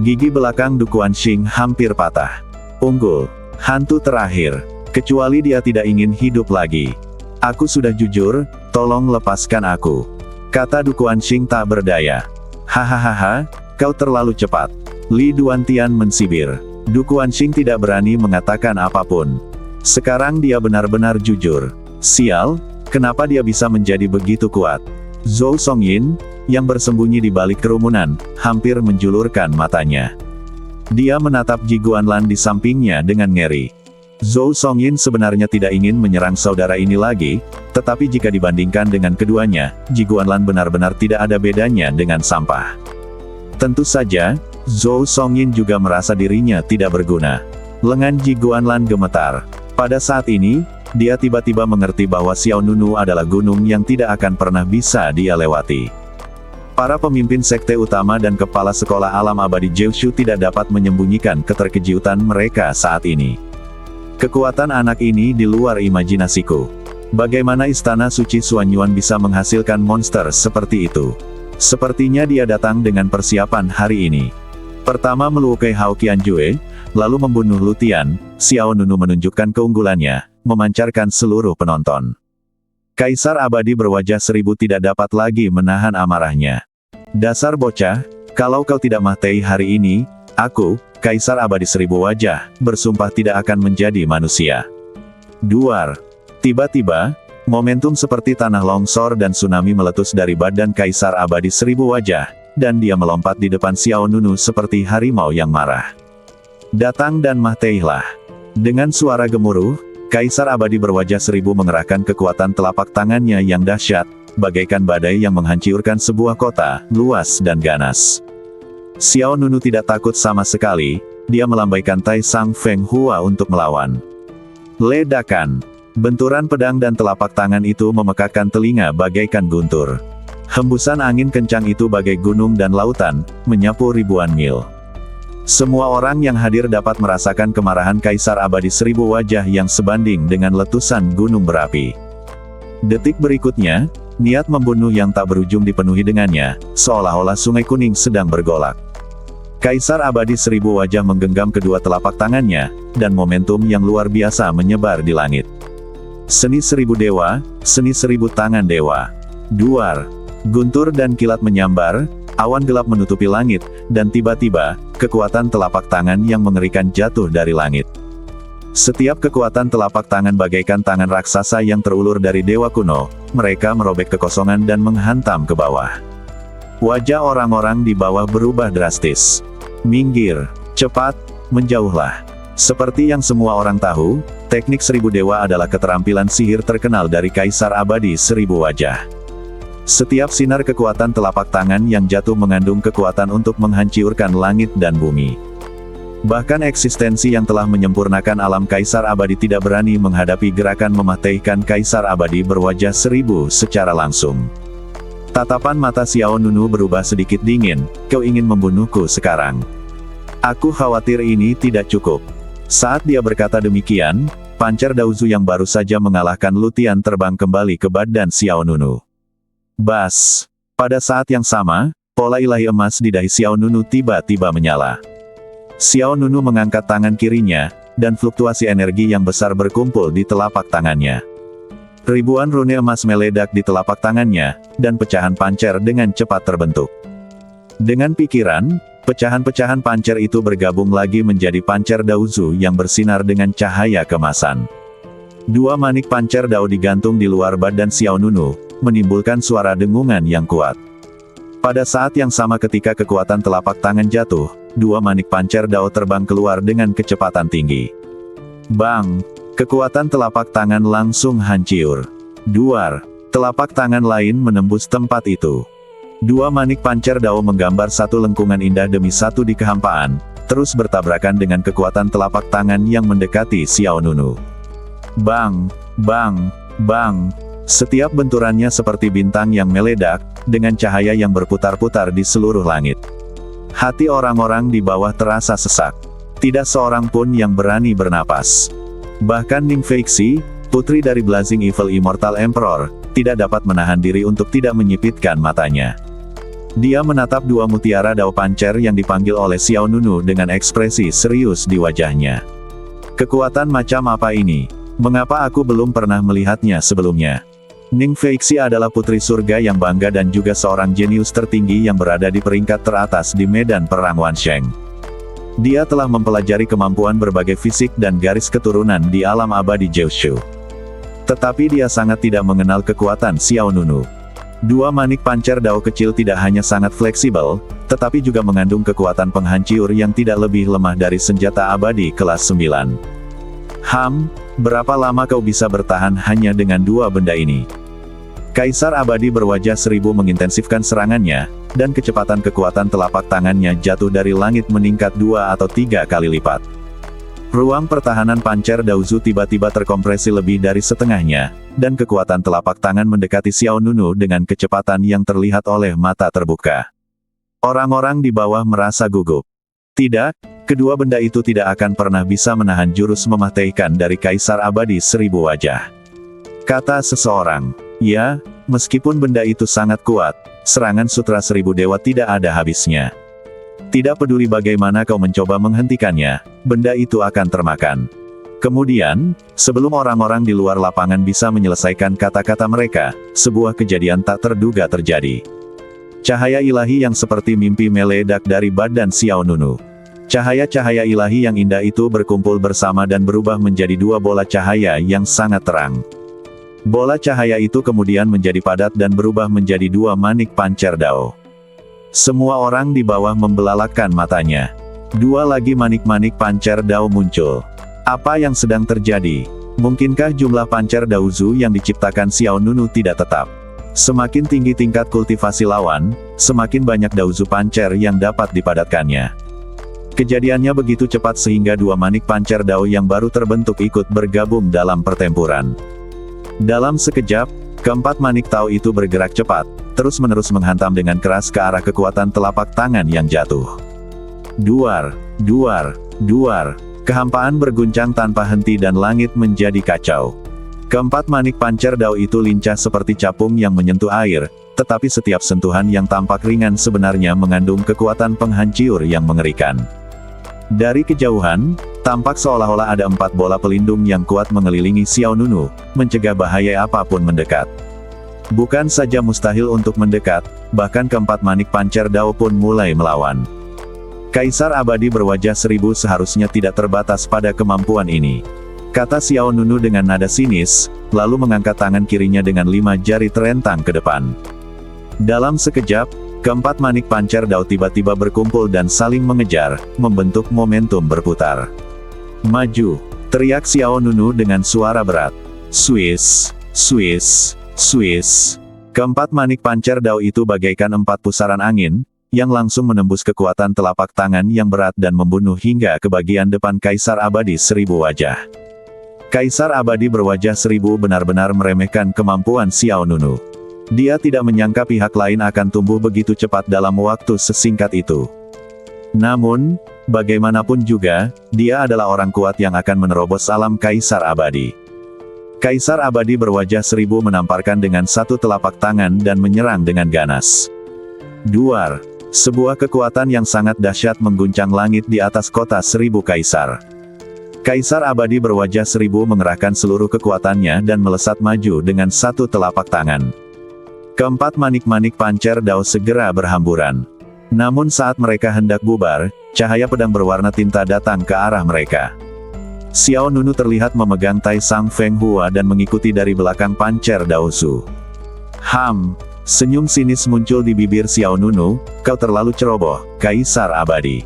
Gigi belakang Du Kuanxing hampir patah. Unggul. Hantu terakhir. Kecuali dia tidak ingin hidup lagi. Aku sudah jujur, tolong lepaskan aku. Kata Du Kuanxing tak berdaya. Hahaha, kau terlalu cepat. Li Duantian mensibir. Du Kuanxing tidak berani mengatakan apapun. Sekarang dia benar-benar jujur. Sial, kenapa dia bisa menjadi begitu kuat? Zhou Songyin, yang bersembunyi di balik kerumunan, hampir menjulurkan matanya. Dia menatap Ji Guanlan di sampingnya dengan ngeri. Zhou Songyin sebenarnya tidak ingin menyerang saudara ini lagi, tetapi jika dibandingkan dengan keduanya, Ji Guanlan benar-benar tidak ada bedanya dengan sampah. Tentu saja, Zhou Songyin juga merasa dirinya tidak berguna. Lengan Ji Guanlan gemetar. Pada saat ini, dia tiba-tiba mengerti bahwa Xiao Nunu adalah gunung yang tidak akan pernah bisa dia lewati. Para pemimpin sekte utama dan kepala sekolah alam abadi Jiushu tidak dapat menyembunyikan keterkejutan mereka saat ini. Kekuatan anak ini di luar imajinasiku. Bagaimana Istana Suci Xuanyuan bisa menghasilkan monster seperti itu? Sepertinya dia datang dengan persiapan hari ini. Pertama melukai Hao Qianjue, lalu membunuh Lu Tian, Xiao Nunu menunjukkan keunggulannya, memancarkan seluruh penonton. Kaisar Abadi berwajah 1000 tidak dapat lagi menahan amarahnya. Dasar bocah, kalau kau tidak mati hari ini, aku, Kaisar Abadi 1000 wajah, bersumpah tidak akan menjadi manusia. Duar. Tiba-tiba, momentum seperti tanah longsor dan tsunami meletus dari badan Kaisar Abadi 1000 wajah, dan dia melompat di depan Xiao Nunu seperti harimau yang marah. Datang dan matilah. Dengan suara gemuruh, Kaisar Abadi berwajah seribu mengerahkan kekuatan telapak tangannya yang dahsyat, bagaikan badai yang menghancurkan sebuah kota, luas dan ganas. Xiao Nunu tidak takut sama sekali, dia melambaikan Tai Sang Feng Hua untuk melawan. Ledakan. Benturan pedang dan telapak tangan itu memekakkan telinga bagaikan guntur. Hembusan angin kencang itu bagai gunung dan lautan, menyapu ribuan mil. Semua orang yang hadir dapat merasakan kemarahan Kaisar Abadi seribu wajah yang sebanding dengan letusan gunung berapi. Detik berikutnya, niat membunuh yang tak berujung dipenuhi dengannya, seolah-olah sungai kuning sedang bergolak. Kaisar Abadi seribu wajah menggenggam kedua telapak tangannya, dan momentum yang luar biasa menyebar di langit. Seni seribu dewa, seni seribu tangan dewa. Duar, guntur dan kilat menyambar, awan gelap menutupi langit, dan tiba-tiba, kekuatan telapak tangan yang mengerikan jatuh dari langit. Setiap kekuatan telapak tangan bagaikan tangan raksasa yang terulur dari dewa kuno, mereka merobek kekosongan dan menghantam ke bawah. Wajah orang-orang di bawah berubah drastis. Minggir, cepat, menjauhlah. Seperti yang semua orang tahu, teknik seribu dewa adalah keterampilan sihir terkenal dari Kaisar Abadi seribu wajah. Setiap sinar kekuatan telapak tangan yang jatuh mengandung kekuatan untuk menghancurkan langit dan bumi. Bahkan eksistensi yang telah menyempurnakan alam Kaisar Abadi tidak berani menghadapi gerakan mematahkan Kaisar Abadi berwajah seribu secara langsung. Tatapan mata Xiao Nunu berubah sedikit dingin, kau ingin membunuhku sekarang? Aku khawatir ini tidak cukup. Saat dia berkata demikian, pancar Daozu yang baru saja mengalahkan Lutian terbang kembali ke badan Xiao Nunu. Bas! Pada saat yang sama, pola ilahi emas di dahi Xiao Nunu tiba-tiba menyala. Xiao Nunu mengangkat tangan kirinya, dan fluktuasi energi yang besar berkumpul di telapak tangannya. Ribuan rune emas meledak di telapak tangannya, dan pecahan pancer dengan cepat terbentuk. Dengan pikiran, pecahan-pecahan pancer itu bergabung lagi menjadi pancer Daozu yang bersinar dengan cahaya kemasan. Dua manik pancer Dao digantung di luar badan Xiao Nunu, menimbulkan suara dengungan yang kuat. Pada saat yang sama ketika kekuatan telapak tangan jatuh, dua manik pancer Dao terbang keluar dengan kecepatan tinggi. Bang! Kekuatan telapak tangan langsung hancur. Duar, telapak tangan lain menembus tempat itu. Dua manik pancer Dao menggambar satu lengkungan indah demi satu di kehampaan, terus bertabrakan dengan kekuatan telapak tangan yang mendekati Xiao Nunu. Bang, bang, bang. Setiap benturannya seperti bintang yang meledak, dengan cahaya yang berputar-putar di seluruh langit. Hati orang-orang di bawah terasa sesak. Tidak seorang pun yang berani bernapas. Bahkan Ning Feixi, putri dari Blazing Evil Immortal Emperor, tidak dapat menahan diri untuk tidak menyipitkan matanya. Dia menatap dua mutiara Dao pancer yang dipanggil oleh Xiao Nunu dengan ekspresi serius di wajahnya. Kekuatan macam apa ini? Mengapa aku belum pernah melihatnya sebelumnya? Ning Feixi adalah putri surga yang bangga dan juga seorang jenius tertinggi yang berada di peringkat teratas di medan perang Wansheng. Dia telah mempelajari kemampuan berbagai fisik dan garis keturunan di alam abadi Jiushu. Tetapi dia sangat tidak mengenal kekuatan Xiao Nunu. Dua manik pancer Dao kecil tidak hanya sangat fleksibel, tetapi juga mengandung kekuatan penghancur yang tidak lebih lemah dari senjata abadi kelas 9. Berapa lama kau bisa bertahan hanya dengan dua benda ini? Kaisar Abadi berwajah seribu mengintensifkan serangannya, dan kecepatan kekuatan telapak tangannya jatuh dari langit meningkat 2 atau 3 kali lipat. Ruang pertahanan pancer Daozu tiba-tiba terkompresi lebih dari setengahnya, dan kekuatan telapak tangan mendekati Xiao Nunu dengan kecepatan yang terlihat oleh mata terbuka. Orang-orang di bawah merasa gugup. Tidak, kedua benda itu tidak akan pernah bisa menahan jurus mematahkan dari Kaisar Abadi seribu wajah. Kata seseorang. Ya, meskipun benda itu sangat kuat, serangan Sutra Seribu Dewa tidak ada habisnya. Tidak peduli bagaimana kau mencoba menghentikannya, benda itu akan termakan. Kemudian, sebelum orang-orang di luar lapangan bisa menyelesaikan kata-kata mereka, sebuah kejadian tak terduga terjadi. Cahaya ilahi yang seperti mimpi meledak dari badan Xiao Nunu. Cahaya-cahaya ilahi yang indah itu berkumpul bersama dan berubah menjadi dua bola cahaya yang sangat terang. Bola cahaya itu kemudian menjadi padat dan berubah menjadi dua manik pancer Dao. Semua orang di bawah membelalakkan matanya. Dua lagi manik-manik pancer Dao muncul. Apa yang sedang terjadi? Mungkinkah jumlah pancer Daozu yang diciptakan Xiao Nunu tidak tetap? Semakin tinggi tingkat kultivasi lawan, semakin banyak Daozu pancer yang dapat dipadatkannya. Kejadiannya begitu cepat sehingga dua manik pancer Dao yang baru terbentuk ikut bergabung dalam pertempuran. Dalam sekejap, keempat manik Tao itu bergerak cepat, terus-menerus menghantam dengan keras ke arah kekuatan telapak tangan yang jatuh. Duar, duar, duar, kehampaan berguncang tanpa henti dan langit menjadi kacau. Keempat manik pancer Dao itu lincah seperti capung yang menyentuh air, tetapi setiap sentuhan yang tampak ringan sebenarnya mengandung kekuatan penghancur yang mengerikan. Dari kejauhan, tampak seolah-olah ada 4 bola pelindung yang kuat mengelilingi Xiao Nunu, mencegah bahaya apapun mendekat. Bukan saja mustahil untuk mendekat, bahkan keempat manik pancer Dao pun mulai melawan. Kaisar Abadi berwajah 1000 seharusnya tidak terbatas pada kemampuan ini, kata Xiao Nunu dengan nada sinis, lalu mengangkat tangan kirinya dengan 5 jari terentang ke depan. Dalam sekejap, keempat manik pancer Dao tiba-tiba berkumpul dan saling mengejar, membentuk momentum berputar. Maju, teriak Xiao Nunu dengan suara berat. Swiss, Swiss, Swiss. Keempat manik pancer Dao itu bagaikan 4 pusaran angin, yang langsung menembus kekuatan telapak tangan yang berat dan membunuh hingga ke bagian depan Kaisar Abadi 1000 wajah. Kaisar Abadi berwajah 1000 benar-benar meremehkan kemampuan Xiao Nunu. Dia tidak menyangka pihak lain akan tumbuh begitu cepat dalam waktu sesingkat itu. Namun, bagaimanapun juga, dia adalah orang kuat yang akan menerobos alam Kaisar Abadi. Kaisar Abadi berwajah 1000 menamparkan dengan satu telapak tangan dan menyerang dengan ganas. Duar, sebuah kekuatan yang sangat dahsyat mengguncang langit di atas kota 1000 Kaisar. Kaisar Abadi berwajah 1000 mengerahkan seluruh kekuatannya dan melesat maju dengan satu telapak tangan. Keempat manik-manik pancer Dao segera berhamburan. Namun saat mereka hendak bubar, cahaya pedang berwarna tinta datang ke arah mereka. Xiao Nunu terlihat memegang Tai Sang Feng Hua dan mengikuti dari belakang pancer Daozu. Senyum sinis muncul di bibir Xiao Nunu, kau terlalu ceroboh, Kaisar Abadi.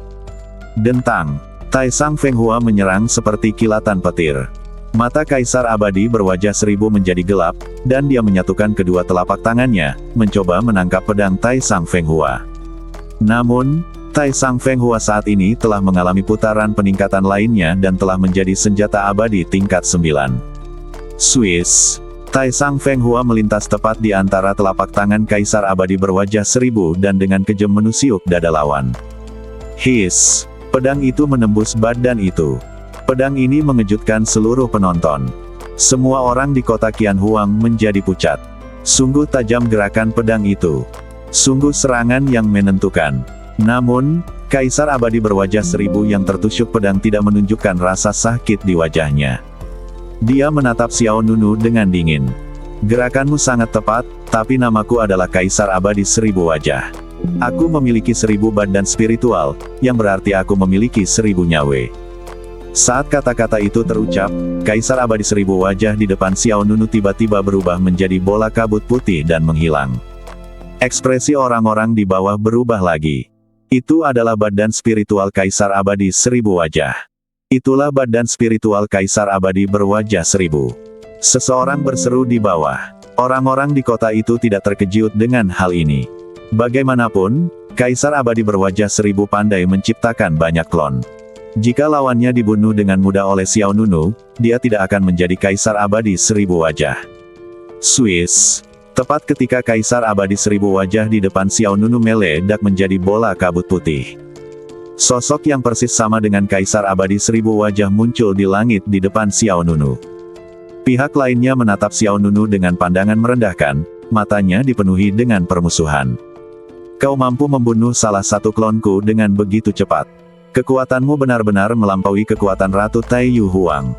Dentang. Tai Sang Feng Hua menyerang seperti kilatan petir. Mata Kaisar Abadi berwajah 1000 menjadi gelap, dan dia menyatukan kedua telapak tangannya, mencoba menangkap pedang Tai Sang Feng Hua. Namun, Tai Sang Feng Hua saat ini telah mengalami putaran peningkatan lainnya dan telah menjadi senjata abadi tingkat 9. Swiss. Tai Sang Feng Hua melintas tepat di antara telapak tangan Kaisar Abadi berwajah 1000 dan dengan kejam menusuk dada lawan. Hiss. Pedang itu menembus badan itu. Pedang ini mengejutkan seluruh penonton. Semua orang di kota Qianhuang menjadi pucat. Sungguh tajam gerakan pedang itu. Sungguh serangan yang menentukan. Namun, Kaisar Abadi berwajah 1000 yang tertusuk pedang tidak menunjukkan rasa sakit di wajahnya. Dia menatap Xiao Nunu dengan dingin. Gerakanmu sangat tepat, tapi namaku adalah Kaisar Abadi 1000 wajah. Aku memiliki 1000 badan spiritual, yang berarti aku memiliki 1000 nyawa. Saat kata-kata itu terucap, Kaisar Abadi 1000 wajah di depan Xiao Nunu tiba-tiba berubah menjadi bola kabut putih dan menghilang. Ekspresi orang-orang di bawah berubah lagi. Itu adalah badan spiritual Kaisar Abadi 1000 wajah. Itulah badan spiritual Kaisar Abadi berwajah 1000. Seseorang berseru di bawah. Orang-orang di kota itu tidak terkejut dengan hal ini. Bagaimanapun, Kaisar Abadi berwajah 1000 pandai menciptakan banyak klon. Jika lawannya dibunuh dengan mudah oleh Xiao Nunu, dia tidak akan menjadi Kaisar Abadi 1000 wajah. Swiss. Tepat ketika Kaisar Abadi 1000 wajah di depan Xiao Nunu meledak menjadi bola kabut putih. Sosok yang persis sama dengan Kaisar Abadi 1000 wajah muncul di langit di depan Xiao Nunu. Pihak lainnya menatap Xiao Nunu dengan pandangan merendahkan, matanya dipenuhi dengan permusuhan. Kau mampu membunuh salah satu klonku dengan begitu cepat. Kekuatanmu benar-benar melampaui kekuatan Ratu Taiyu Huang.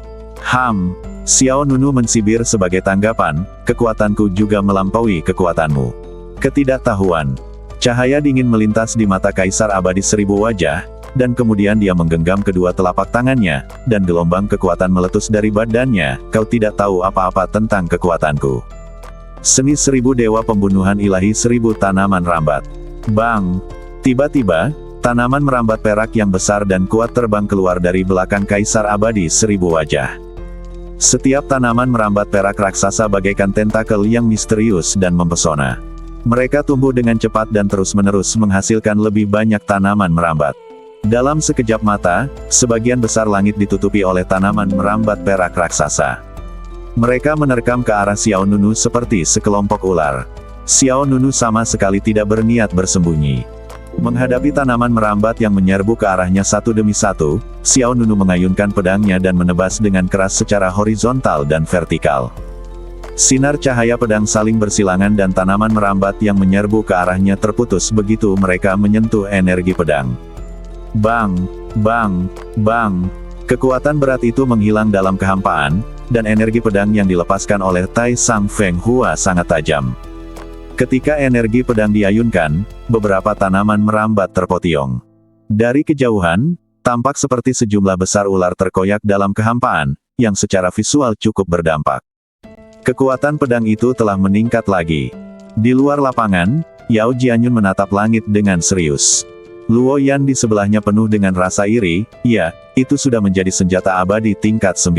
Xiao Nunu mensibir sebagai tanggapan, kekuatanku juga melampaui kekuatanmu. Ketidaktahuan. Cahaya dingin melintas di mata Kaisar Abadi 1000 wajah, dan kemudian dia menggenggam kedua telapak tangannya, dan gelombang kekuatan meletus dari badannya. Kau tidak tahu apa-apa tentang kekuatanku. Seni 1000 dewa pembunuhan ilahi 1000 tanaman rambat. Bang! Tiba-tiba, tanaman merambat perak yang besar dan kuat terbang keluar dari belakang Kaisar Abadi 1000 wajah. Setiap tanaman merambat perak raksasa bagaikan tentakel yang misterius dan mempesona. Mereka tumbuh dengan cepat dan terus-menerus menghasilkan lebih banyak tanaman merambat. Dalam sekejap mata, sebagian besar langit ditutupi oleh tanaman merambat perak raksasa. Mereka menerkam ke arah Xiao Nunu seperti sekelompok ular. Xiao Nunu sama sekali tidak berniat bersembunyi. Menghadapi tanaman merambat yang menyerbu ke arahnya satu demi satu, Xiao Nunu mengayunkan pedangnya dan menebas dengan keras secara horizontal dan vertikal. Sinar cahaya pedang saling bersilangan dan tanaman merambat yang menyerbu ke arahnya terputus begitu mereka menyentuh energi pedang. Bang, bang, bang. Kekuatan berat itu menghilang dalam kehampaan, dan energi pedang yang dilepaskan oleh Tai Sang Feng Hua sangat tajam. Ketika energi pedang diayunkan, beberapa tanaman merambat terpotiong. Dari kejauhan, tampak seperti sejumlah besar ular terkoyak dalam kehampaan, yang secara visual cukup berdampak. Kekuatan pedang itu telah meningkat lagi. Di luar lapangan, Yao Jianyun menatap langit dengan serius. Luo Yan di sebelahnya penuh dengan rasa iri, ya, itu sudah menjadi senjata abadi tingkat 9.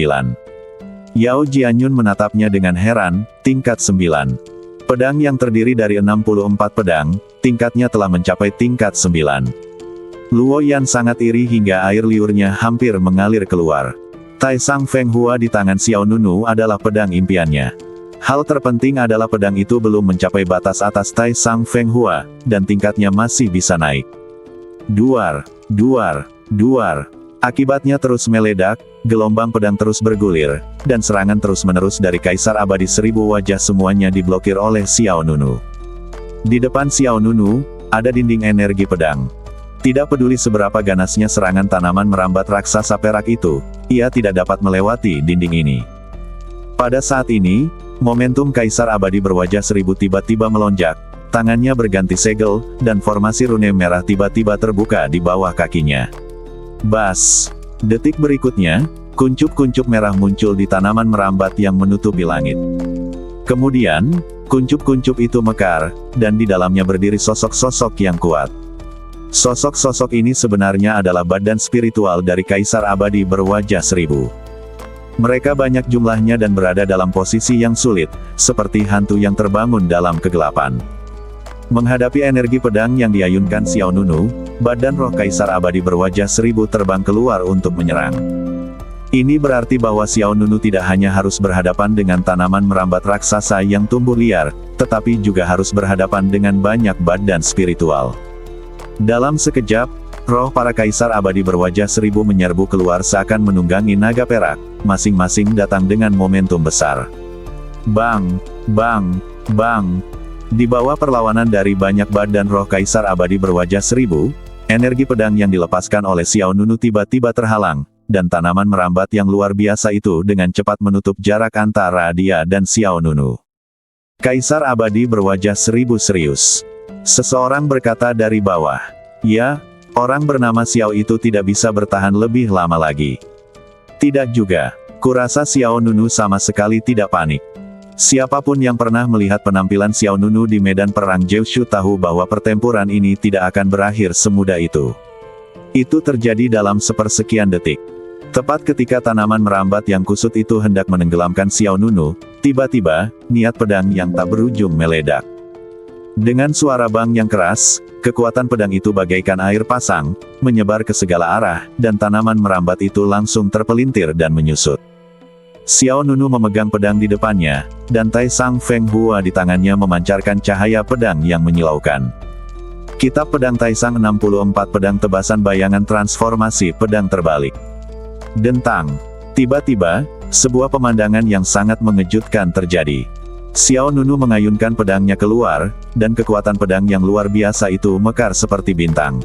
Yao Jianyun menatapnya dengan heran, tingkat 9. Pedang yang terdiri dari 64 pedang, tingkatnya telah mencapai tingkat 9. Luo Yan sangat iri hingga air liurnya hampir mengalir keluar. Tai Sang Feng Hua di tangan Xiao Nunu adalah pedang impiannya. Hal terpenting adalah pedang itu belum mencapai batas atas Tai Sang Feng Hua, dan tingkatnya masih bisa naik. Duar, duar, duar. Akibatnya terus meledak, gelombang pedang terus bergulir, dan serangan terus-menerus dari Kaisar Abadi 1000 wajah semuanya diblokir oleh Xiao Nunu. Di depan Xiao Nunu, ada dinding energi pedang. Tidak peduli seberapa ganasnya serangan tanaman merambat raksasa perak itu, ia tidak dapat melewati dinding ini. Pada saat ini, momentum Kaisar Abadi berwajah 1000 tiba-tiba melonjak. Tangannya berganti segel, dan formasi rune merah tiba-tiba terbuka di bawah kakinya. Bas! Detik berikutnya, kuncup-kuncup merah muncul di tanaman merambat yang menutupi langit. Kemudian, kuncup-kuncup itu mekar, dan di dalamnya berdiri sosok-sosok yang kuat. Sosok-sosok ini sebenarnya adalah badan spiritual dari Kaisar Abadi berwajah 1000. Mereka banyak jumlahnya dan berada dalam posisi yang sulit, seperti hantu yang terbangun dalam kegelapan. Menghadapi energi pedang yang diayunkan Xiao Nunu, badan roh Kaisar Abadi berwajah 1000 terbang keluar untuk menyerang. Ini berarti bahwa Xiao Nunu tidak hanya harus berhadapan dengan tanaman merambat raksasa yang tumbuh liar, tetapi juga harus berhadapan dengan banyak badan spiritual. Dalam sekejap, roh para Kaisar Abadi berwajah 1000 menyerbu keluar seakan menunggangi naga perak, masing-masing datang dengan momentum besar. Bang, bang, bang. Di bawah perlawanan dari banyak badan roh Kaisar Abadi berwajah 1000, energi pedang yang dilepaskan oleh Xiao Nunu tiba-tiba terhalang, dan tanaman merambat yang luar biasa itu dengan cepat menutup jarak antara dia dan Xiao Nunu. Kaisar Abadi berwajah 1000 serius. Seseorang berkata dari bawah, "Ya, orang bernama Xiao itu tidak bisa bertahan lebih lama lagi." Tidak juga, kurasa Xiao Nunu sama sekali tidak panik. Siapapun yang pernah melihat penampilan Xiao Nunu di medan perang Jiushu tahu bahwa pertempuran ini tidak akan berakhir semudah itu. Itu terjadi dalam sepersekian detik. Tepat ketika tanaman merambat yang kusut itu hendak menenggelamkan Xiao Nunu, tiba-tiba, niat pedang yang tak berujung meledak. Dengan suara bang yang keras, kekuatan pedang itu bagaikan air pasang, menyebar ke segala arah, dan tanaman merambat itu langsung terpelintir dan menyusut. Xiao Nunu memegang pedang di depannya, dan Tai Sang Feng Hua di tangannya memancarkan cahaya pedang yang menyilaukan. Kitab Pedang Tai Sang 64 Pedang Tebasan Bayangan Transformasi Pedang Terbalik. Dentang. Tiba-tiba, sebuah pemandangan yang sangat mengejutkan terjadi. Xiao Nunu mengayunkan pedangnya keluar, dan kekuatan pedang yang luar biasa itu mekar seperti bintang.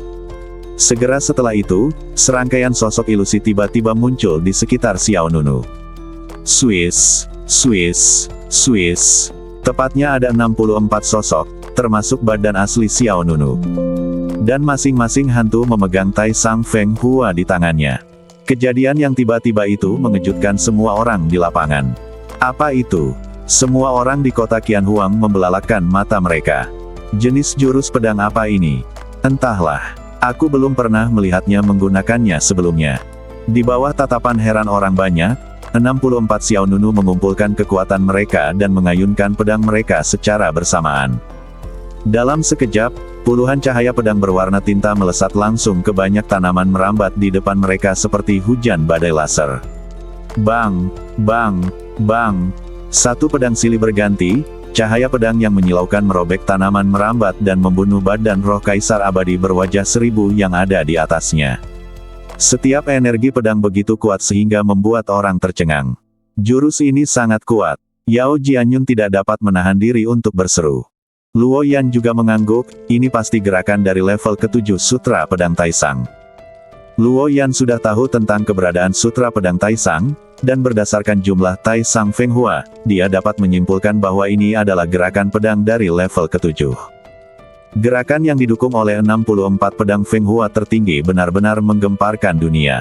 Segera setelah itu, serangkaian sosok ilusi tiba-tiba muncul di sekitar Xiao Nunu. Swiss, Swiss, Swiss. Tepatnya ada 64 sosok, termasuk badan asli Xiao Nunu. Dan masing-masing hantu memegang Tai Sang Feng Hua di tangannya. Kejadian yang tiba-tiba itu mengejutkan semua orang di lapangan. Apa itu? Semua orang di kota Qianhuang membelalakkan mata mereka. Jenis jurus pedang apa ini? Entahlah. Aku belum pernah melihatnya menggunakannya sebelumnya. Di bawah tatapan heran orang banyak, 64 Xiao Nunu mengumpulkan kekuatan mereka dan mengayunkan pedang mereka secara bersamaan. Dalam sekejap, puluhan cahaya pedang berwarna tinta melesat langsung ke banyak tanaman merambat di depan mereka seperti hujan badai laser. Bang, bang, bang. Satu pedang silih berganti, cahaya pedang yang menyilaukan merobek tanaman merambat dan membunuh badan roh Kaisar Abadi berwajah 1000 yang ada di atasnya. Setiap energi pedang begitu kuat sehingga membuat orang tercengang. Jurus ini sangat kuat. Yao Jianyun tidak dapat menahan diri untuk berseru. Luo Yan juga mengangguk, ini pasti gerakan dari level ke-7 Sutra Pedang Taisang. Luo Yan sudah tahu tentang keberadaan Sutra Pedang Taisang, dan berdasarkan jumlah Taisang Feng Hua, dia dapat menyimpulkan bahwa ini adalah gerakan pedang dari level ke-7. Gerakan yang didukung oleh 64 pedang Feng Hua tertinggi benar-benar menggemparkan dunia.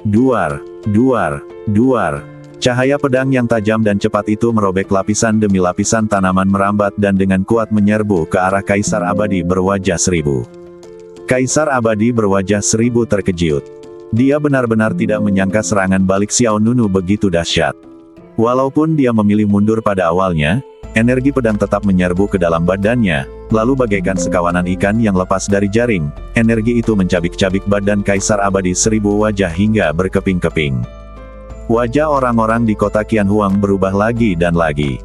Duar, duar, duar. Cahaya pedang yang tajam dan cepat itu merobek lapisan demi lapisan tanaman merambat dan dengan kuat menyerbu ke arah Kaisar Abadi berwajah 1000. Kaisar Abadi berwajah 1000 terkejut. Dia benar-benar tidak menyangka serangan balik Xiao Nunu begitu dahsyat. Walaupun dia memilih mundur pada awalnya, energi pedang tetap menyerbu ke dalam badannya, lalu bagaikan sekawanan ikan yang lepas dari jaring, energi itu mencabik-cabik badan Kaisar Abadi 1000 wajah hingga berkeping-keping. Wajah orang-orang di kota Qianhuang berubah lagi dan lagi.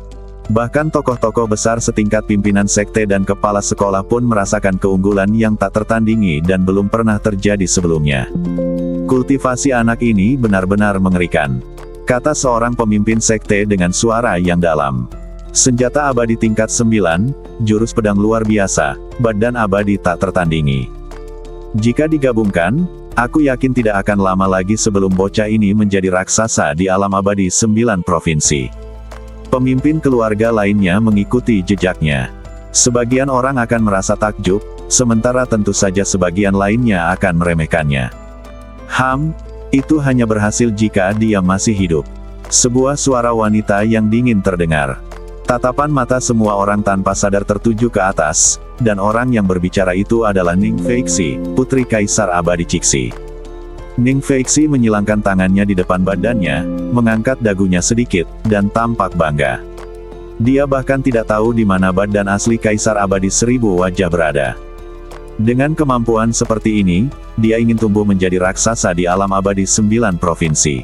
Bahkan tokoh-tokoh besar setingkat pimpinan sekte dan kepala sekolah pun merasakan keunggulan yang tak tertandingi dan belum pernah terjadi sebelumnya. Kultivasi anak ini benar-benar mengerikan, kata seorang pemimpin sekte dengan suara yang dalam. Senjata abadi tingkat 9, jurus pedang luar biasa, badan abadi tak tertandingi. Jika digabungkan, aku yakin tidak akan lama lagi sebelum bocah ini menjadi raksasa di alam abadi 9 provinsi. Pemimpin keluarga lainnya mengikuti jejaknya. Sebagian orang akan merasa takjub, sementara tentu saja sebagian lainnya akan meremehkannya. Itu hanya berhasil jika dia masih hidup. Sebuah suara wanita yang dingin terdengar. Tatapan mata semua orang tanpa sadar tertuju ke atas, dan orang yang berbicara itu adalah Ning Feixi, putri Kaisar Abadi Cixi. Ning Feixi menyilangkan tangannya di depan badannya, mengangkat dagunya sedikit, dan tampak bangga. Dia bahkan tidak tahu di mana badan asli Kaisar Abadi 1000 wajah berada. Dengan kemampuan seperti ini, dia ingin tumbuh menjadi raksasa di alam abadi 9 provinsi.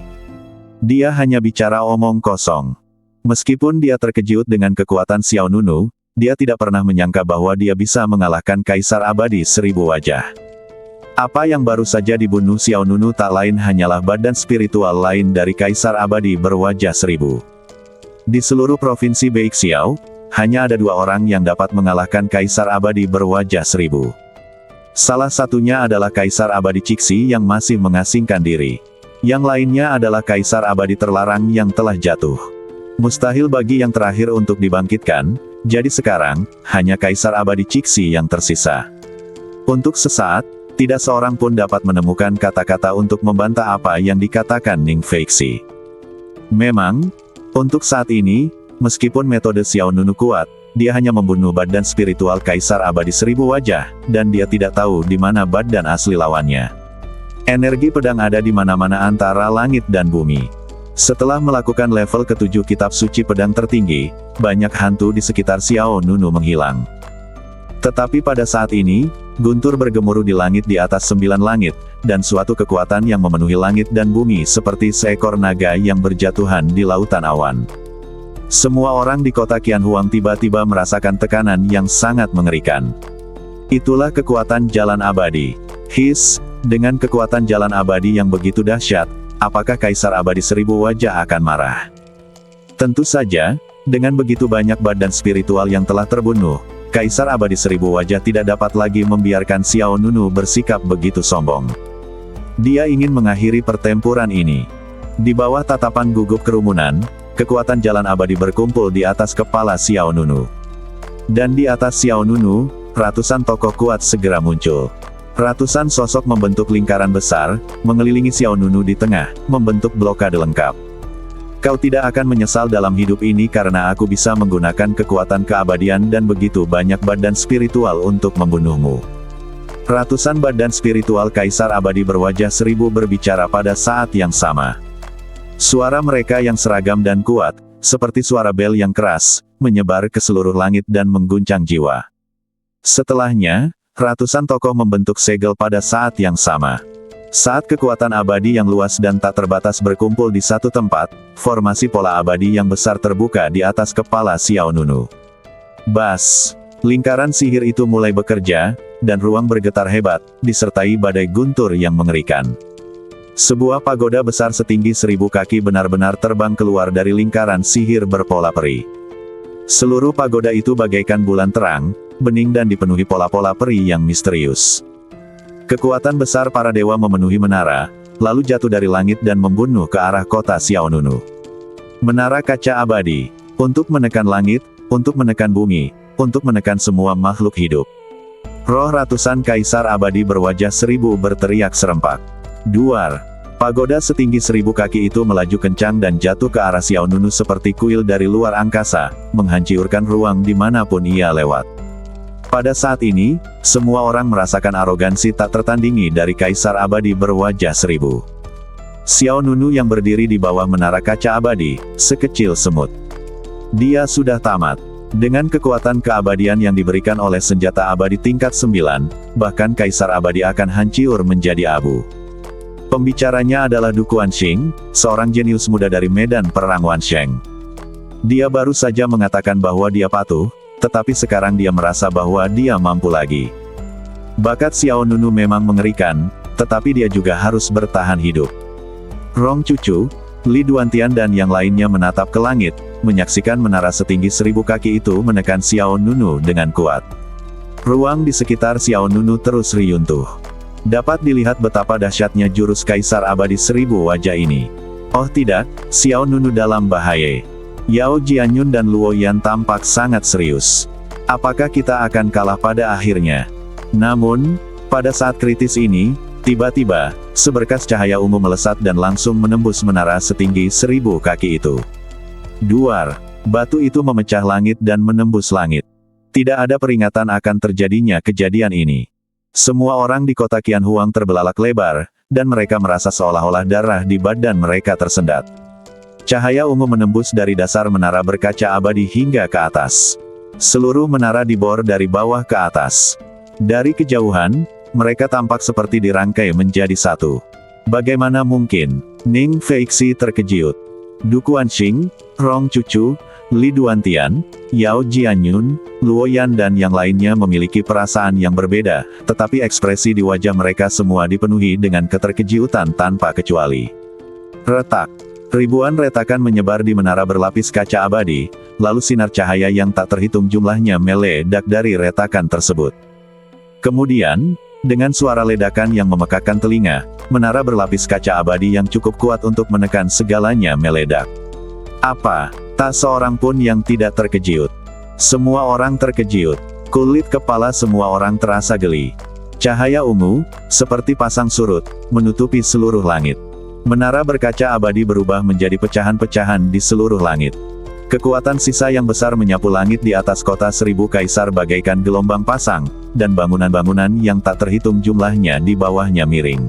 Dia hanya bicara omong kosong. Meskipun dia terkejut dengan kekuatan Xiao Nunu, dia tidak pernah menyangka bahwa dia bisa mengalahkan Kaisar Abadi 1000 wajah. Apa yang baru saja dibunuh Xiao Nunu tak lain hanyalah badan spiritual lain dari Kaisar Abadi berwajah 1000. Di seluruh provinsi Beixiao, hanya ada 2 orang yang dapat mengalahkan Kaisar Abadi berwajah 1000. Salah satunya adalah Kaisar Abadi Cixi yang masih mengasingkan diri. Yang lainnya adalah Kaisar Abadi terlarang yang telah jatuh. Mustahil bagi yang terakhir untuk dibangkitkan, jadi sekarang, hanya Kaisar Abadi Cixi yang tersisa. Untuk sesaat, tidak seorang pun dapat menemukan kata-kata untuk membantah apa yang dikatakan Ning Feixi. Memang, untuk saat ini, meskipun metode Xiao Nunu kuat, dia hanya membunuh badan spiritual Kaisar Abadi 1000 wajah, dan dia tidak tahu di mana badan asli lawannya. Energi pedang ada di mana-mana antara langit dan bumi. Setelah melakukan level ke-7 kitab suci pedang tertinggi, banyak hantu di sekitar Xiao Nunu menghilang. Tetapi pada saat ini, guntur bergemuruh di langit di atas 9 langit, dan suatu kekuatan yang memenuhi langit dan bumi seperti seekor naga yang berjatuhan di lautan awan. Semua orang di kota Qianhuang tiba-tiba merasakan tekanan yang sangat mengerikan. Itulah kekuatan jalan abadi. Dengan kekuatan jalan abadi yang begitu dahsyat, apakah Kaisar Abadi 1000 wajah akan marah? Tentu saja, dengan begitu banyak badan spiritual yang telah terbunuh, Kaisar Abadi 1000 wajah tidak dapat lagi membiarkan Xiao Nunu bersikap begitu sombong. Dia ingin mengakhiri pertempuran ini. Di bawah tatapan gugup kerumunan, kekuatan jalan abadi berkumpul di atas kepala Xiao Nunu. Dan di atas Xiao Nunu, ratusan tokoh kuat segera muncul. Ratusan sosok membentuk lingkaran besar, mengelilingi Xiao Nunu di tengah, membentuk blokade lengkap. Kau tidak akan menyesal dalam hidup ini karena aku bisa menggunakan kekuatan keabadian dan begitu banyak badan spiritual untuk membunuhmu. Ratusan badan spiritual Kaisar Abadi berwajah 1000 berbicara pada saat yang sama. Suara mereka yang seragam dan kuat, seperti suara bel yang keras, menyebar ke seluruh langit dan mengguncang jiwa. Setelahnya, ratusan tokoh membentuk segel pada saat yang sama. Saat kekuatan abadi yang luas dan tak terbatas berkumpul di satu tempat, formasi pola abadi yang besar terbuka di atas kepala Xiao Nunu. Bas! Lingkaran sihir itu mulai bekerja, dan ruang bergetar hebat, disertai badai guntur yang mengerikan. Sebuah pagoda besar setinggi 1000 kaki benar-benar terbang keluar dari lingkaran sihir berpola peri. Seluruh pagoda itu bagaikan bulan terang, bening dan dipenuhi pola-pola peri yang misterius. Kekuatan besar para dewa memenuhi menara, lalu jatuh dari langit dan membunuh ke arah kota Xiao Nunu. Menara kaca abadi, untuk menekan langit, untuk menekan bumi, untuk menekan semua makhluk hidup. Roh ratusan kaisar abadi berwajah 1000 berteriak serempak. Duar. Pagoda setinggi 1000 kaki itu melaju kencang dan jatuh ke arah Xiao Nunu seperti kuil dari luar angkasa, menghancurkan ruang dimanapun ia lewat. Pada saat ini, semua orang merasakan arogansi tak tertandingi dari kaisar abadi berwajah 1000. Xiao Nunu yang berdiri di bawah menara kaca abadi, sekecil semut. Dia sudah tamat. Dengan kekuatan keabadian yang diberikan oleh senjata abadi tingkat 9, bahkan kaisar abadi akan hancur menjadi abu. Pembicaranya adalah Du Kuanxing, seorang jenius muda dari medan perang Wansheng. Dia baru saja mengatakan bahwa dia patuh, tetapi sekarang dia merasa bahwa dia mampu lagi. Bakat Xiao Nunu memang mengerikan, tetapi dia juga harus bertahan hidup. Rong Cucu, Li Duantian dan yang lainnya menatap ke langit, menyaksikan menara setinggi 1000 kaki itu menekan Xiao Nunu dengan kuat. Ruang di sekitar Xiao Nunu terus riyuntuh. Dapat dilihat betapa dahsyatnya jurus kaisar abadi 1000 wajah ini. Oh tidak, Xiao Nunu dalam bahaya. Yao Jianyun dan Luo Yan tampak sangat serius. Apakah kita akan kalah pada akhirnya? Namun, pada saat kritis ini, tiba-tiba, seberkas cahaya ungu melesat dan langsung menembus menara setinggi 1000 kaki itu. Duar, batu itu memecah langit dan menembus langit. Tidak ada peringatan akan terjadinya kejadian ini. Semua orang di kota Qianhuang terbelalak lebar, dan mereka merasa seolah-olah darah di badan mereka tersendat. Cahaya ungu menembus dari dasar menara berkaca abadi hingga ke atas. Seluruh menara dibor dari bawah ke atas. Dari kejauhan, mereka tampak seperti dirangkai menjadi satu. Bagaimana mungkin? Ning Feixi terkejut. Du Kuanxing, Rong Cucu, Li Duantian, Yao Jianyun, Luo Yan dan yang lainnya memiliki perasaan yang berbeda, tetapi ekspresi di wajah mereka semua dipenuhi dengan keterkejutan tanpa kecuali. Retak. Ribuan retakan menyebar di menara berlapis kaca abadi, lalu sinar cahaya yang tak terhitung jumlahnya meledak dari retakan tersebut. Kemudian, dengan suara ledakan yang memekakkan telinga, menara berlapis kaca abadi yang cukup kuat untuk menekan segalanya meledak. Apa? Tak seorang pun yang tidak terkejut. Semua orang terkejut. Kulit kepala semua orang terasa geli. Cahaya ungu, seperti pasang surut, menutupi seluruh langit. Menara berkaca abadi berubah menjadi pecahan-pecahan di seluruh langit. Kekuatan sisa yang besar menyapu langit di atas kota 1000 kaisar bagaikan gelombang pasang, dan bangunan-bangunan yang tak terhitung jumlahnya di bawahnya miring.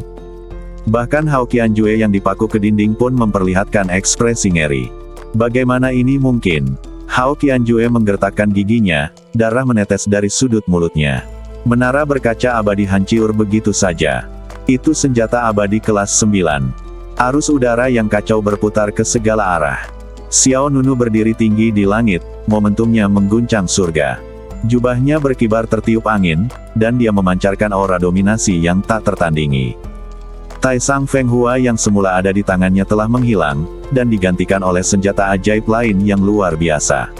Bahkan Hao Qianjue yang dipaku ke dinding pun memperlihatkan ekspresi ngeri. Bagaimana ini mungkin? Hao Qianjue menggertakkan giginya, darah menetes dari sudut mulutnya. Menara berkaca abadi hancur begitu saja. Itu senjata abadi kelas 9. Arus udara yang kacau berputar ke segala arah. Xiao Nunu berdiri tinggi di langit, momentumnya mengguncang surga. Jubahnya berkibar tertiup angin, dan dia memancarkan aura dominasi yang tak tertandingi. Taisang Feng Hua yang semula ada di tangannya telah menghilang, dan digantikan oleh senjata ajaib lain yang luar biasa.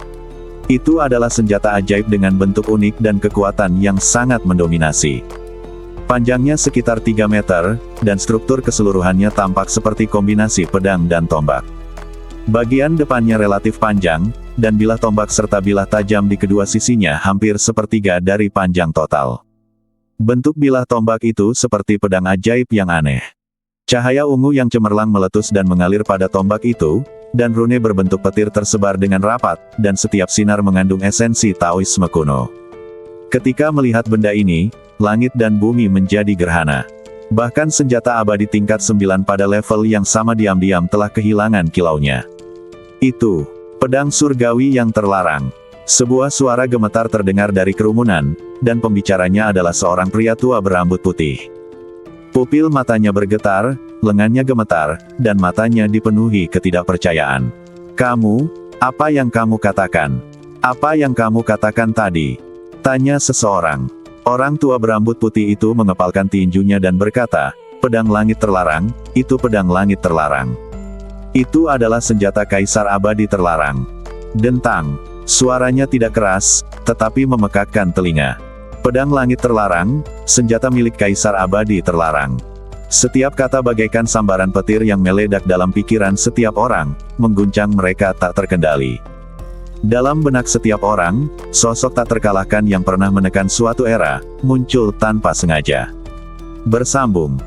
Itu adalah senjata ajaib dengan bentuk unik dan kekuatan yang sangat mendominasi. Panjangnya sekitar 3 meter, dan struktur keseluruhannya tampak seperti kombinasi pedang dan tombak. Bagian depannya relatif panjang, dan bilah tombak serta bilah tajam di kedua sisinya hampir sepertiga dari panjang total. Bentuk bilah tombak itu seperti pedang ajaib yang aneh. Cahaya ungu yang cemerlang meletus dan mengalir pada tombak itu, dan rune berbentuk petir tersebar dengan rapat, dan setiap sinar mengandung esensi Taoisme kuno. Ketika melihat benda ini, langit dan bumi menjadi gerhana. Bahkan senjata abadi tingkat 9 pada level yang sama diam-diam telah kehilangan kilaunya. Itu pedang surgawi yang terlarang. Sebuah suara gemetar terdengar dari kerumunan, dan pembicaranya adalah seorang pria tua berambut putih. Pupil matanya bergetar, lengannya gemetar, dan matanya dipenuhi ketidakpercayaan. "Kamu, apa yang kamu katakan? Apa yang kamu katakan tadi?" tanya seseorang. Orang tua berambut putih itu mengepalkan tinjunya dan berkata, "Pedang langit terlarang, itu pedang langit terlarang. Itu adalah senjata kaisar abadi terlarang." Dentang. Suaranya tidak keras, tetapi memekakkan telinga. Pedang langit terlarang, senjata milik kaisar abadi terlarang. Setiap kata bagaikan sambaran petir yang meledak dalam pikiran setiap orang, mengguncang mereka tak terkendali. Dalam benak setiap orang, sosok tak terkalahkan yang pernah menekan suatu era, muncul tanpa sengaja. Bersambung.